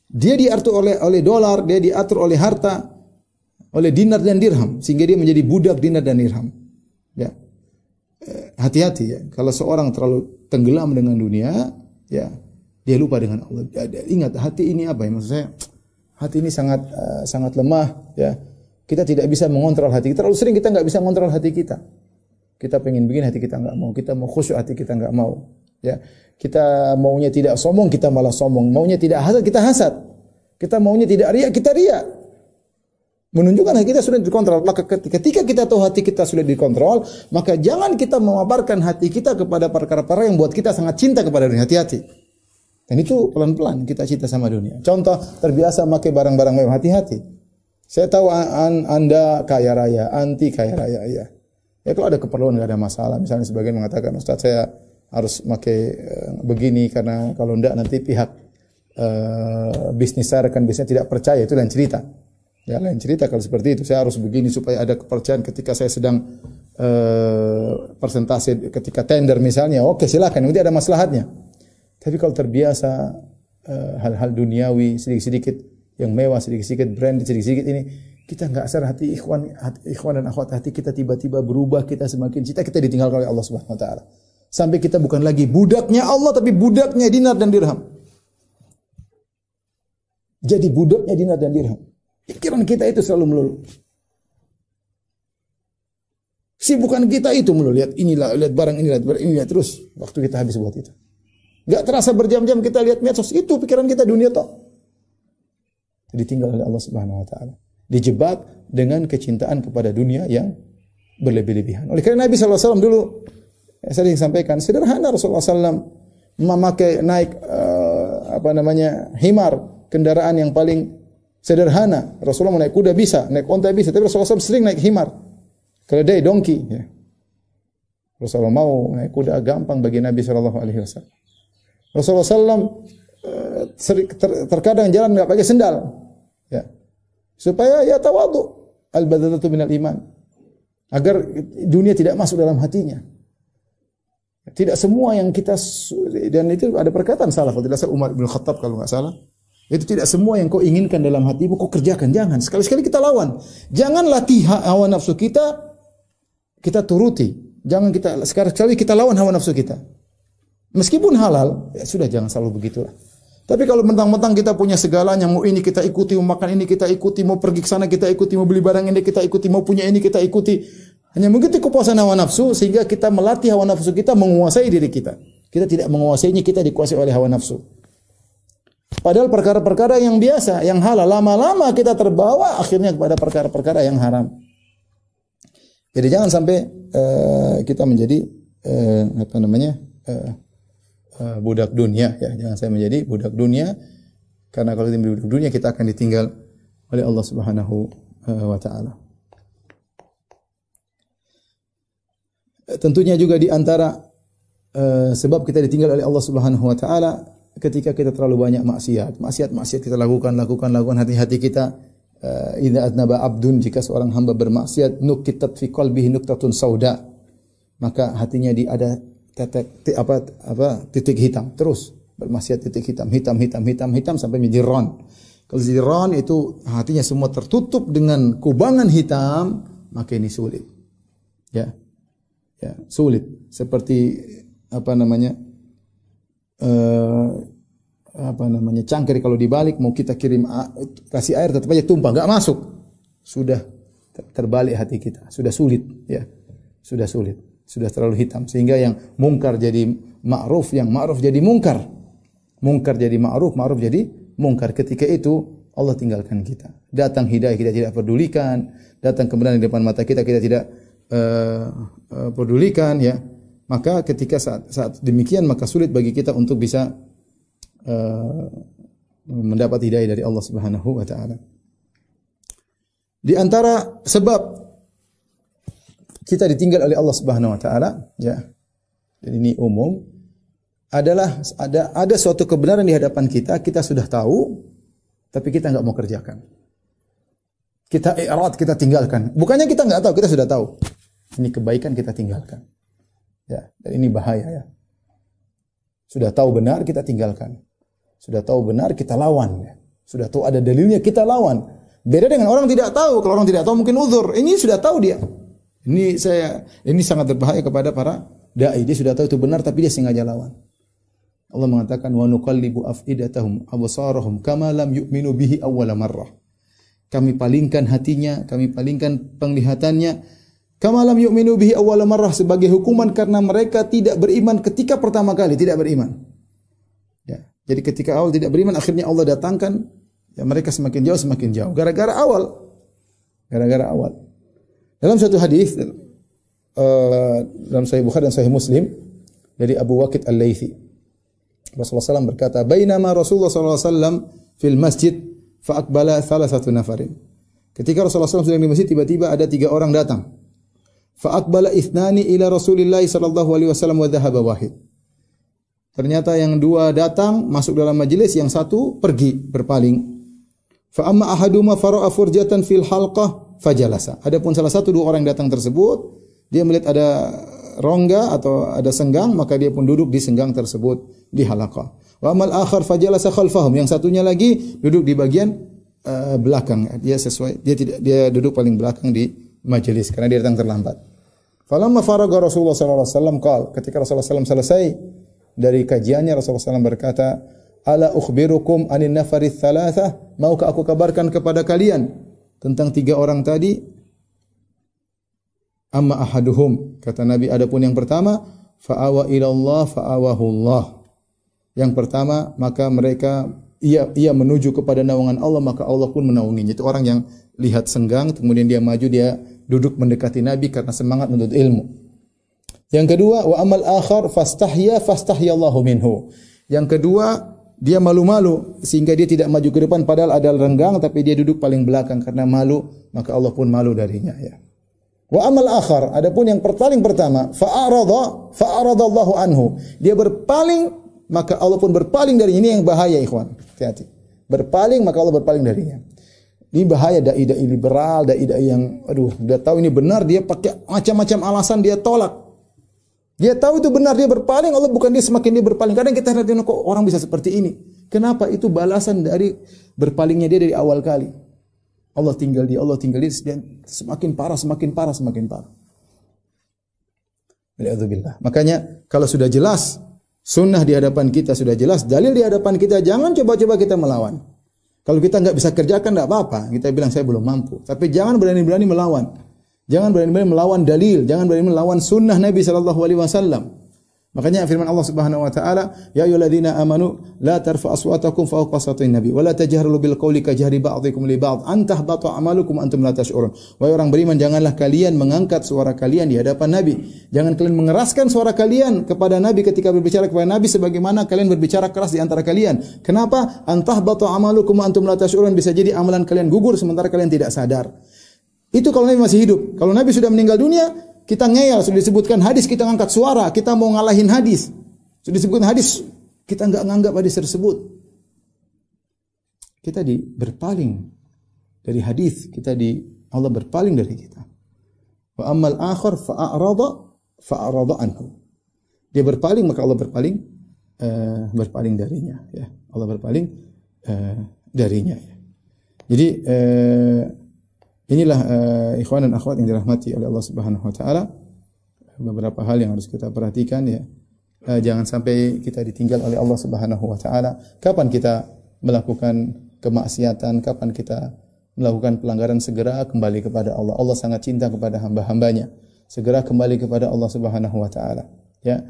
Dia diatur oleh dolar, dia diatur oleh harta, oleh dinar dan dirham, sehingga dia menjadi budak dinar dan dirham. Ya, hati-hati, ya. Kalau seorang terlalu tenggelam dengan dunia, ya, dia lupa dengan Allah. Ingat, hati ini apa ya? Maksud saya, hati ini sangat lemah, ya. Kita tidak bisa mengontrol hati kita. Terlalu sering kita nggak bisa mengontrol hati kita. Kita pengen begini, hati kita enggak mau. Kita mau khusyuk, hati kita enggak mau. Ya, kita maunya tidak sombong, kita malah sombong. Maunya tidak hasad, kita hasad. Kita maunya tidak riya, kita riya. Menunjukkan hati kita sudah dikontrol. Maka ketika kita tahu hati kita sudah dikontrol, maka jangan kita memaparkan hati kita kepada perkara-perkara yang buat kita sangat cinta kepada dunia. Hati-hati. Dan itu pelan-pelan kita cinta sama dunia. Contoh, terbiasa pakai barang-barang mewah, hati-hati. Saya tahu Anda kaya raya, anti kaya raya, ya. Ya kalau ada keperluan nggak ada masalah. Misalnya sebagian mengatakan, Ustaz saya harus pakai begini karena kalau enggak nanti pihak bisnis saya, rekan bisnis tidak percaya, itu lain cerita. Ya lain cerita kalau seperti itu. Saya harus begini supaya ada kepercayaan ketika saya sedang persentase ketika tender misalnya. Oke, silakan, nanti ada maslahatnya. Tapi kalau terbiasa hal-hal duniawi sedikit-sedikit yang mewah, sedikit-sedikit brand, sedikit-sedikit ini, kita nggak sadar hati ikhwan dan akhwat, hati kita tiba-tiba berubah, kita semakin cinta, kita ditinggalkan oleh Allah Subhanahu wa taala. Sampai kita bukan lagi budaknya Allah tapi budaknya dinar dan dirham. Jadi budaknya dinar dan dirham. Pikiran kita itu selalu melulu. Sibukan kita itu melulu. Lihat inilah, lihat barang ini, lihat barang ini, lihat terus. Waktu kita habis buat itu. Gak terasa berjam-jam kita lihat medsos. Itu pikiran kita dunia toh. Ditinggal oleh Allah Subhanahu wa taala. Dijebak dengan kecintaan kepada dunia yang berlebih-lebihan. Oleh karena Nabi SAW dulu, saya sering sampaikan, sederhana Rasulullah SAW memakai naik himar, kendaraan yang paling sederhana. Rasulullah mau naik kuda bisa, naik onta bisa, tapi Rasulullah SAW sering naik himar, keledai, dongki. Ya. Rasulullah mau naik kuda gampang bagi Nabi SAW. Rasulullah SAW terkadang jalan nggak pakai sendal, ya, supaya ya tawadhu, al-badadatu minal iman, agar dunia tidak masuk dalam hatinya. Tidak semua yang kita, dan itu ada perkataan salaf, kalau tidak salah Umar bin Khattab kalau nggak salah. Itu tidak semua yang kau inginkan dalam hatimu kau kerjakan. Jangan. Sekali-sekali kita lawan. Jangan latih hawa nafsu kita, kita turuti. Jangan kita, sekali-sekali kita lawan hawa nafsu kita. Meskipun halal, ya sudah, jangan selalu begitulah. Tapi kalau mentang-mentang kita punya segalanya, mau ini kita ikuti, mau makan ini kita ikuti, mau pergi ke sana kita ikuti, mau beli barang ini kita ikuti, mau punya ini kita ikuti. Hanya begitu kepuasan hawa nafsu, sehingga kita melatih hawa nafsu kita menguasai diri kita. Kita tidak menguasainya, kita dikuasai oleh hawa nafsu. Padahal perkara-perkara yang biasa, yang halal, lama-lama kita terbawa akhirnya kepada perkara-perkara yang haram. Jadi jangan sampai kita menjadi budak dunia. Ya, jangan sampai menjadi budak dunia, karena kalau kita budak dunia kita akan ditinggal oleh Allah Subhanahu wa taala. Tentunya juga di antara sebab kita ditinggal oleh Allah Subhanahu wa taala ketika kita terlalu banyak maksiat kita lakukan hati-hati kita. Idza adnaba abdun, jika seorang hamba bermaksiat, nukitat fi qalbihi nuktatun sauda, maka hatinya ada titik hitam, terus bermaksiat, titik hitam sampai menjadi ron. Kalau jadi ron itu hatinya semua tertutup dengan kubangan hitam, maka ini sulit. Ya, sulit. Seperti cangkir kalau dibalik mau kita kirim kasih air tetap aja tumpah, enggak masuk. Sudah terbalik hati kita, sudah sulit, ya. Sudah sulit, sudah terlalu hitam sehingga yang mungkar jadi ma'ruf, yang ma'ruf jadi mungkar. Mungkar jadi ma'ruf, ma'ruf jadi mungkar. Ketika itu Allah tinggalkan kita. Datang hidayah kita tidak pedulikan, datang kebenaran di depan mata kita tidak pedulikan, ya. Maka ketika saat demikian maka sulit bagi kita untuk bisa mendapat hidayah dari Allah Subhanahu wa taala. Di antara sebab kita ditinggal oleh Allah Subhanahu wa taala, ya. Dan ini umum, adalah ada suatu kebenaran di hadapan kita sudah tahu tapi kita enggak mau kerjakan. Kita i'rad, kita tinggalkan. Bukannya kita enggak tahu, kita sudah tahu. Ini kebaikan kita tinggalkan. Ya, dan ini bahaya, ya. Sudah tahu benar kita tinggalkan. Sudah tahu benar kita lawan, ya. Sudah tahu ada dalilnya kita lawan. Beda dengan orang tidak tahu. Kalau orang tidak tahu mungkin uzur. Ini sudah tahu dia. Ini sangat berbahaya kepada para dai. Dia sudah tahu itu benar tapi dia sengaja lawan. Allah mengatakan wa nuqallibu afidatahum absarahum kama lam yu'minu bihi awwala marrah. Kami palingkan hatinya, kami palingkan penglihatannya kama lam yu'minu bihi awwala marrah, sebagai hukuman karena mereka tidak beriman ketika pertama kali tidak beriman. Ya. Jadi ketika awal tidak beriman, akhirnya Allah datangkan, ya, mereka semakin jauh gara-gara awal Gara-gara awal. Dalam suatu hadis dalam Sahih Bukhari dan Sahih Muslim dari Abu Waqid Al-Laitsi, Rasulullah SAW berkata, "Bainama Rasulullah SAW fil masjid fa aqbala thalathatu nafarin." Ketika Rasulullah SAW sedang di masjid, tiba-tiba ada 3 orang datang. Fa aqbala ithnani ila Rasulillah sallallahu alaihi wasallam wa dhahaba wahid. Ternyata yang 2 datang masuk dalam majelis, yang 1 pergi berpaling. Fa amma ahaduma fara'a furjatan fil halqah fajalasa. Adapun salah satu 2 orang yang datang tersebut, dia melihat ada rongga atau ada senggang, maka dia pun duduk di senggang tersebut di halaqah. Wa amal akhar fajalasa khalfahum. Yang satunya lagi duduk di bagian belakang. Dia duduk paling belakang di majelis karena dia datang terlambat. Falamma faraga Rasulullah sallallahu alaihi wasallam qala, ketika Rasulullah sallallahu alaihi wasallam selesai dari kajiannya, Rasulullah SAW berkata, "Ala ukhbirukum anin nafarits tsalatsa?" Maukah aku kabarkan kepada kalian tentang 3 orang tadi? Amma ahaduhum, kata Nabi, adapun yang pertama, fa'awa ilallah fa'awahullah. Yang pertama, maka mereka ia menuju kepada naungan Allah, maka Allah pun menaunginya. Itu orang yang lihat senggang, kemudian dia maju, dia duduk mendekati Nabi karena semangat menuntut ilmu. Yang kedua, wa amal akhar fastahyallahu minhu. Yang kedua, dia malu-malu sehingga dia tidak maju ke depan padahal ada renggang, tapi dia duduk paling belakang karena malu, maka Allah pun malu darinya, ya. Wa amal akhar, adapun yang paling pertama, fa'aradallahu anhu. Dia berpaling, maka Allah pun berpaling darinya. Ini yang bahaya, ikhwan. Hati-hati. Berpaling, maka Allah berpaling darinya. Ini bahaya dai-dai liberal, dai-dai yang dia tahu ini benar, dia pakai macam-macam alasan, dia tolak. Dia tahu itu benar, dia berpaling, Allah bukan dia semakin dia berpaling. Kadang kita lihat kok orang bisa seperti ini. Kenapa? Itu balasan dari berpalingnya dia dari awal kali. Allah tinggal dia, dan semakin parah. Waliyadzubillah. Makanya kalau sudah jelas sunnah di hadapan kita, sudah jelas dalil di hadapan kita, jangan coba-coba kita melawan. Kalau kita nggak bisa kerjakan, nggak apa-apa. Kita bilang saya belum mampu. Tapi jangan berani-berani melawan. Jangan berani-berani melawan dalil, jangan berani melawan sunnah Nabi sallallahu alaihi wasallam. Makanya firman Allah Subhanahu wa taala, ya ayyuhalladzina amanu la tarfa'u aswatakum fawqa sawtin nabi wa la tajharu bil qawli kajhari ba'dikum li ba'd an tahbata a'malukum antum la tash'urun. Wahai orang beriman, janganlah kalian mengangkat suara kalian di hadapan Nabi. Jangan kalian mengeraskan suara kalian kepada Nabi ketika berbicara kepada Nabi sebagaimana kalian berbicara keras di antara kalian. Kenapa? An tahbata a'malukum antum la tash'urun, bisa jadi amalan kalian gugur sementara kalian tidak sadar. Itu kalau Nabi masih hidup. Kalau Nabi sudah meninggal dunia, kita ngeyel. Sudah disebutkan hadis, kita ngangkat suara. Kita mau ngalahin hadis. Sudah disebutkan hadis, kita enggak nganggap hadis tersebut. Kita berpaling dari hadis. Allah berpaling dari kita. Wa ammal akhar fa'arada anhu. Dia berpaling, maka Allah berpaling darinya. Ya. Allah berpaling darinya. Ya. Jadi inilah ikhwan dan akhwat yang dirahmati oleh Allah Subhanahu wa taala, beberapa hal yang harus kita perhatikan, ya. Jangan sampai kita ditinggal oleh Allah Subhanahu wa taala. Kapan kita melakukan kemaksiatan, kapan kita melakukan pelanggaran, segera kembali kepada Allah. Allah sangat cinta kepada hamba-hambanya. Segera kembali kepada Allah Subhanahu wa taala, ya.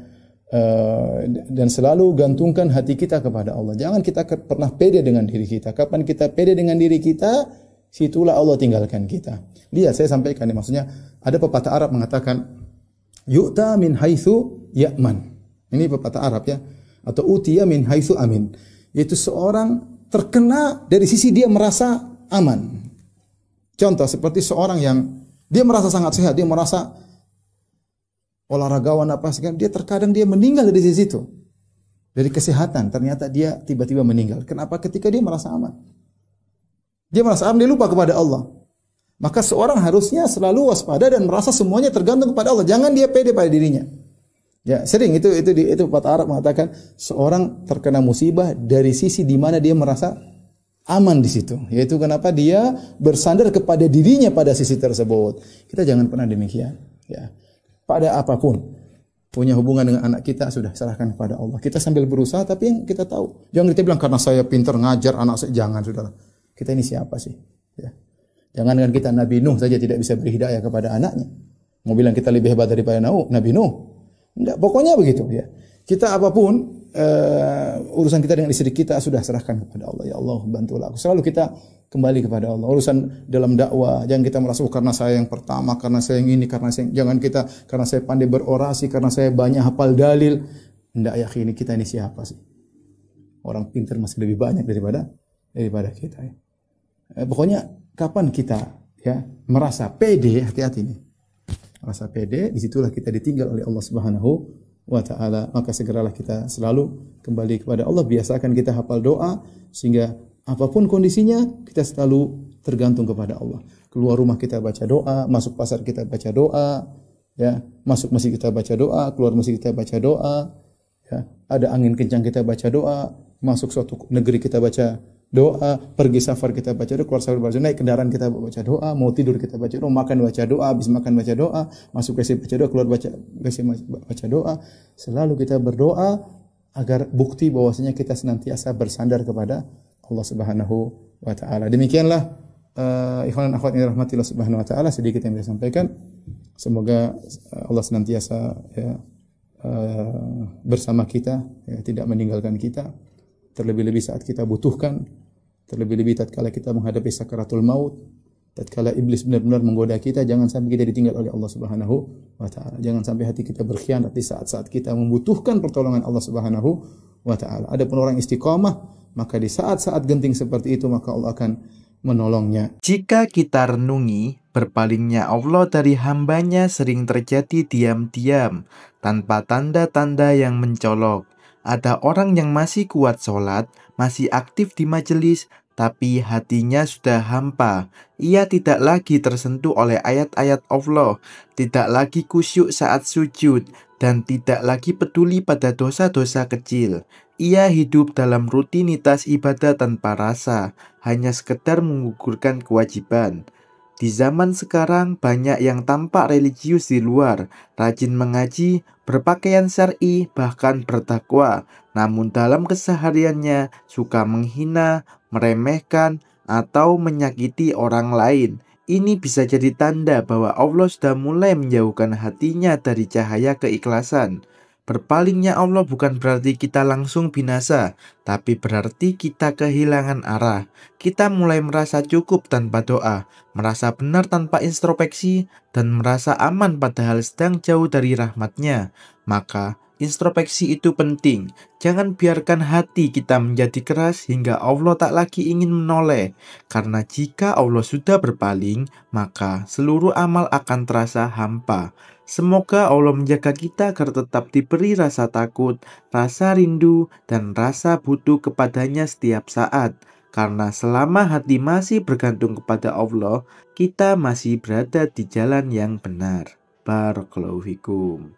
Dan selalu gantungkan hati kita kepada Allah. Jangan kita pernah pede dengan diri kita. Kapan kita pede dengan diri kita, situlah Allah tinggalkan kita. Lihat, saya sampaikan, maksudnya ada pepatah Arab mengatakan yu'ta min haitsu ya'man. Ini pepatah Arab, ya. Atau utiya min haitsu amin. Yaitu seorang terkena dari sisi dia merasa aman. Contoh seperti seorang yang dia merasa sangat sehat, dia merasa olahragawan apa segala, dia terkadang dia meninggal dari sisi itu. Dari kesehatan, ternyata dia tiba-tiba meninggal. Kenapa? Ketika dia merasa aman. Dia merasa aman, dia lupa kepada Allah. Maka seorang harusnya selalu waspada dan merasa semuanya tergantung kepada Allah. Jangan dia pede pada dirinya. Ya, sering itu pepatah Arab mengatakan seorang terkena musibah dari sisi di mana dia merasa aman di situ. Yaitu kenapa dia bersandar kepada dirinya pada sisi tersebut. Kita jangan pernah demikian, ya. Pada apapun, punya hubungan dengan anak kita, sudah serahkan kepada Allah. Kita sambil berusaha, tapi yang kita tahu. Jangan kita bilang karena saya pintar ngajar anak saya. Jangan, saudara. Kita ini siapa sih? Ya. Jangan dengan kita Nabi Nuh saja tidak bisa beri hidayah kepada anaknya. Mau bilang kita lebih hebat daripada Nabi Nuh? Enggak, pokoknya begitu, ya. Kita apapun urusan kita dengan istri kita sudah serahkan kepada Allah. Ya Allah, bantulah aku. Selalu kita kembali kepada Allah. Urusan dalam dakwah, jangan kita merasa karena saya yang pertama, karena saya yang ini, karena saya jangan kita karena saya pandai berorasi, karena saya banyak hafal dalil. Enggak, yakin kita ini siapa sih? Orang pintar masih lebih banyak daripada kita. Ya. Pokoknya kapan kita ya merasa pede, hati-hati nih. Merasa pede, disitulah kita ditinggal oleh Allah Subhanahu wa ta'ala, maka segeralah kita selalu kembali kepada Allah. Biasakan kita hafal doa sehingga apapun kondisinya kita selalu tergantung kepada Allah. Keluar rumah kita baca doa, masuk pasar kita baca doa, ya, masuk masjid kita baca doa, keluar masjid kita baca doa, ya, ada angin kencang kita baca doa, masuk suatu negeri kita baca doa, pergi safar kita baca doa, keluar safar baca doa, naik kendaraan kita baca doa, mau tidur kita baca doa, makan baca doa, habis makan baca doa, masuk WC baca doa, keluar WC baca doa. Selalu kita berdoa agar bukti bahwasanya kita senantiasa bersandar kepada Allah Subhanahu wa taala. Demikianlah ikhwan dan akhwat yang dirahmati Allah Subhanahu wa taala, sedikit yang saya sampaikan. Semoga Allah senantiasa ya, bersama kita, ya, tidak meninggalkan kita. Terlebih-lebih saat kita butuhkan, terlebih-lebih tatkala kita menghadapi sakaratul maut, tatkala iblis benar-benar menggoda kita, jangan sampai kita ditinggal oleh Allah Subhanahu wa taala. Jangan sampai hati kita berkhianat di saat-saat kita membutuhkan pertolongan Allah Subhanahu wa taala. Adapun orang istiqamah, maka di saat-saat genting seperti itu maka Allah akan menolongnya. Jika kita renungi, berpalingnya Allah dari hambanya sering terjadi diam-diam, tanpa tanda-tanda yang mencolok. Ada orang yang masih kuat sholat, masih aktif di majelis, tapi hatinya sudah hampa. Ia tidak lagi tersentuh oleh ayat-ayat Allah, tidak lagi khusyuk saat sujud, dan tidak lagi peduli pada dosa-dosa kecil. Ia hidup dalam rutinitas ibadah tanpa rasa, hanya sekedar menggugurkan kewajiban. Di zaman sekarang banyak yang tampak religius di luar, rajin mengaji, berpakaian syar'i, bahkan bertakwa. Namun dalam kesehariannya suka menghina, meremehkan, atau menyakiti orang lain. Ini bisa jadi tanda bahwa Allah sudah mulai menjauhkan hatinya dari cahaya keikhlasan. Berpalingnya Allah bukan berarti kita langsung binasa, tapi berarti kita kehilangan arah. Kita mulai merasa cukup tanpa doa, merasa benar tanpa introspeksi, dan merasa aman padahal sedang jauh dari rahmatnya. Maka introspeksi itu penting. Jangan biarkan hati kita menjadi keras hingga Allah tak lagi ingin menoleh. Karena jika Allah sudah berpaling, maka seluruh amal akan terasa hampa. Semoga Allah menjaga kita agar tetap diberi rasa takut, rasa rindu, dan rasa butuh kepadanya setiap saat. Karena selama hati masih bergantung kepada Allah, kita masih berada di jalan yang benar. Barakallahu fikum.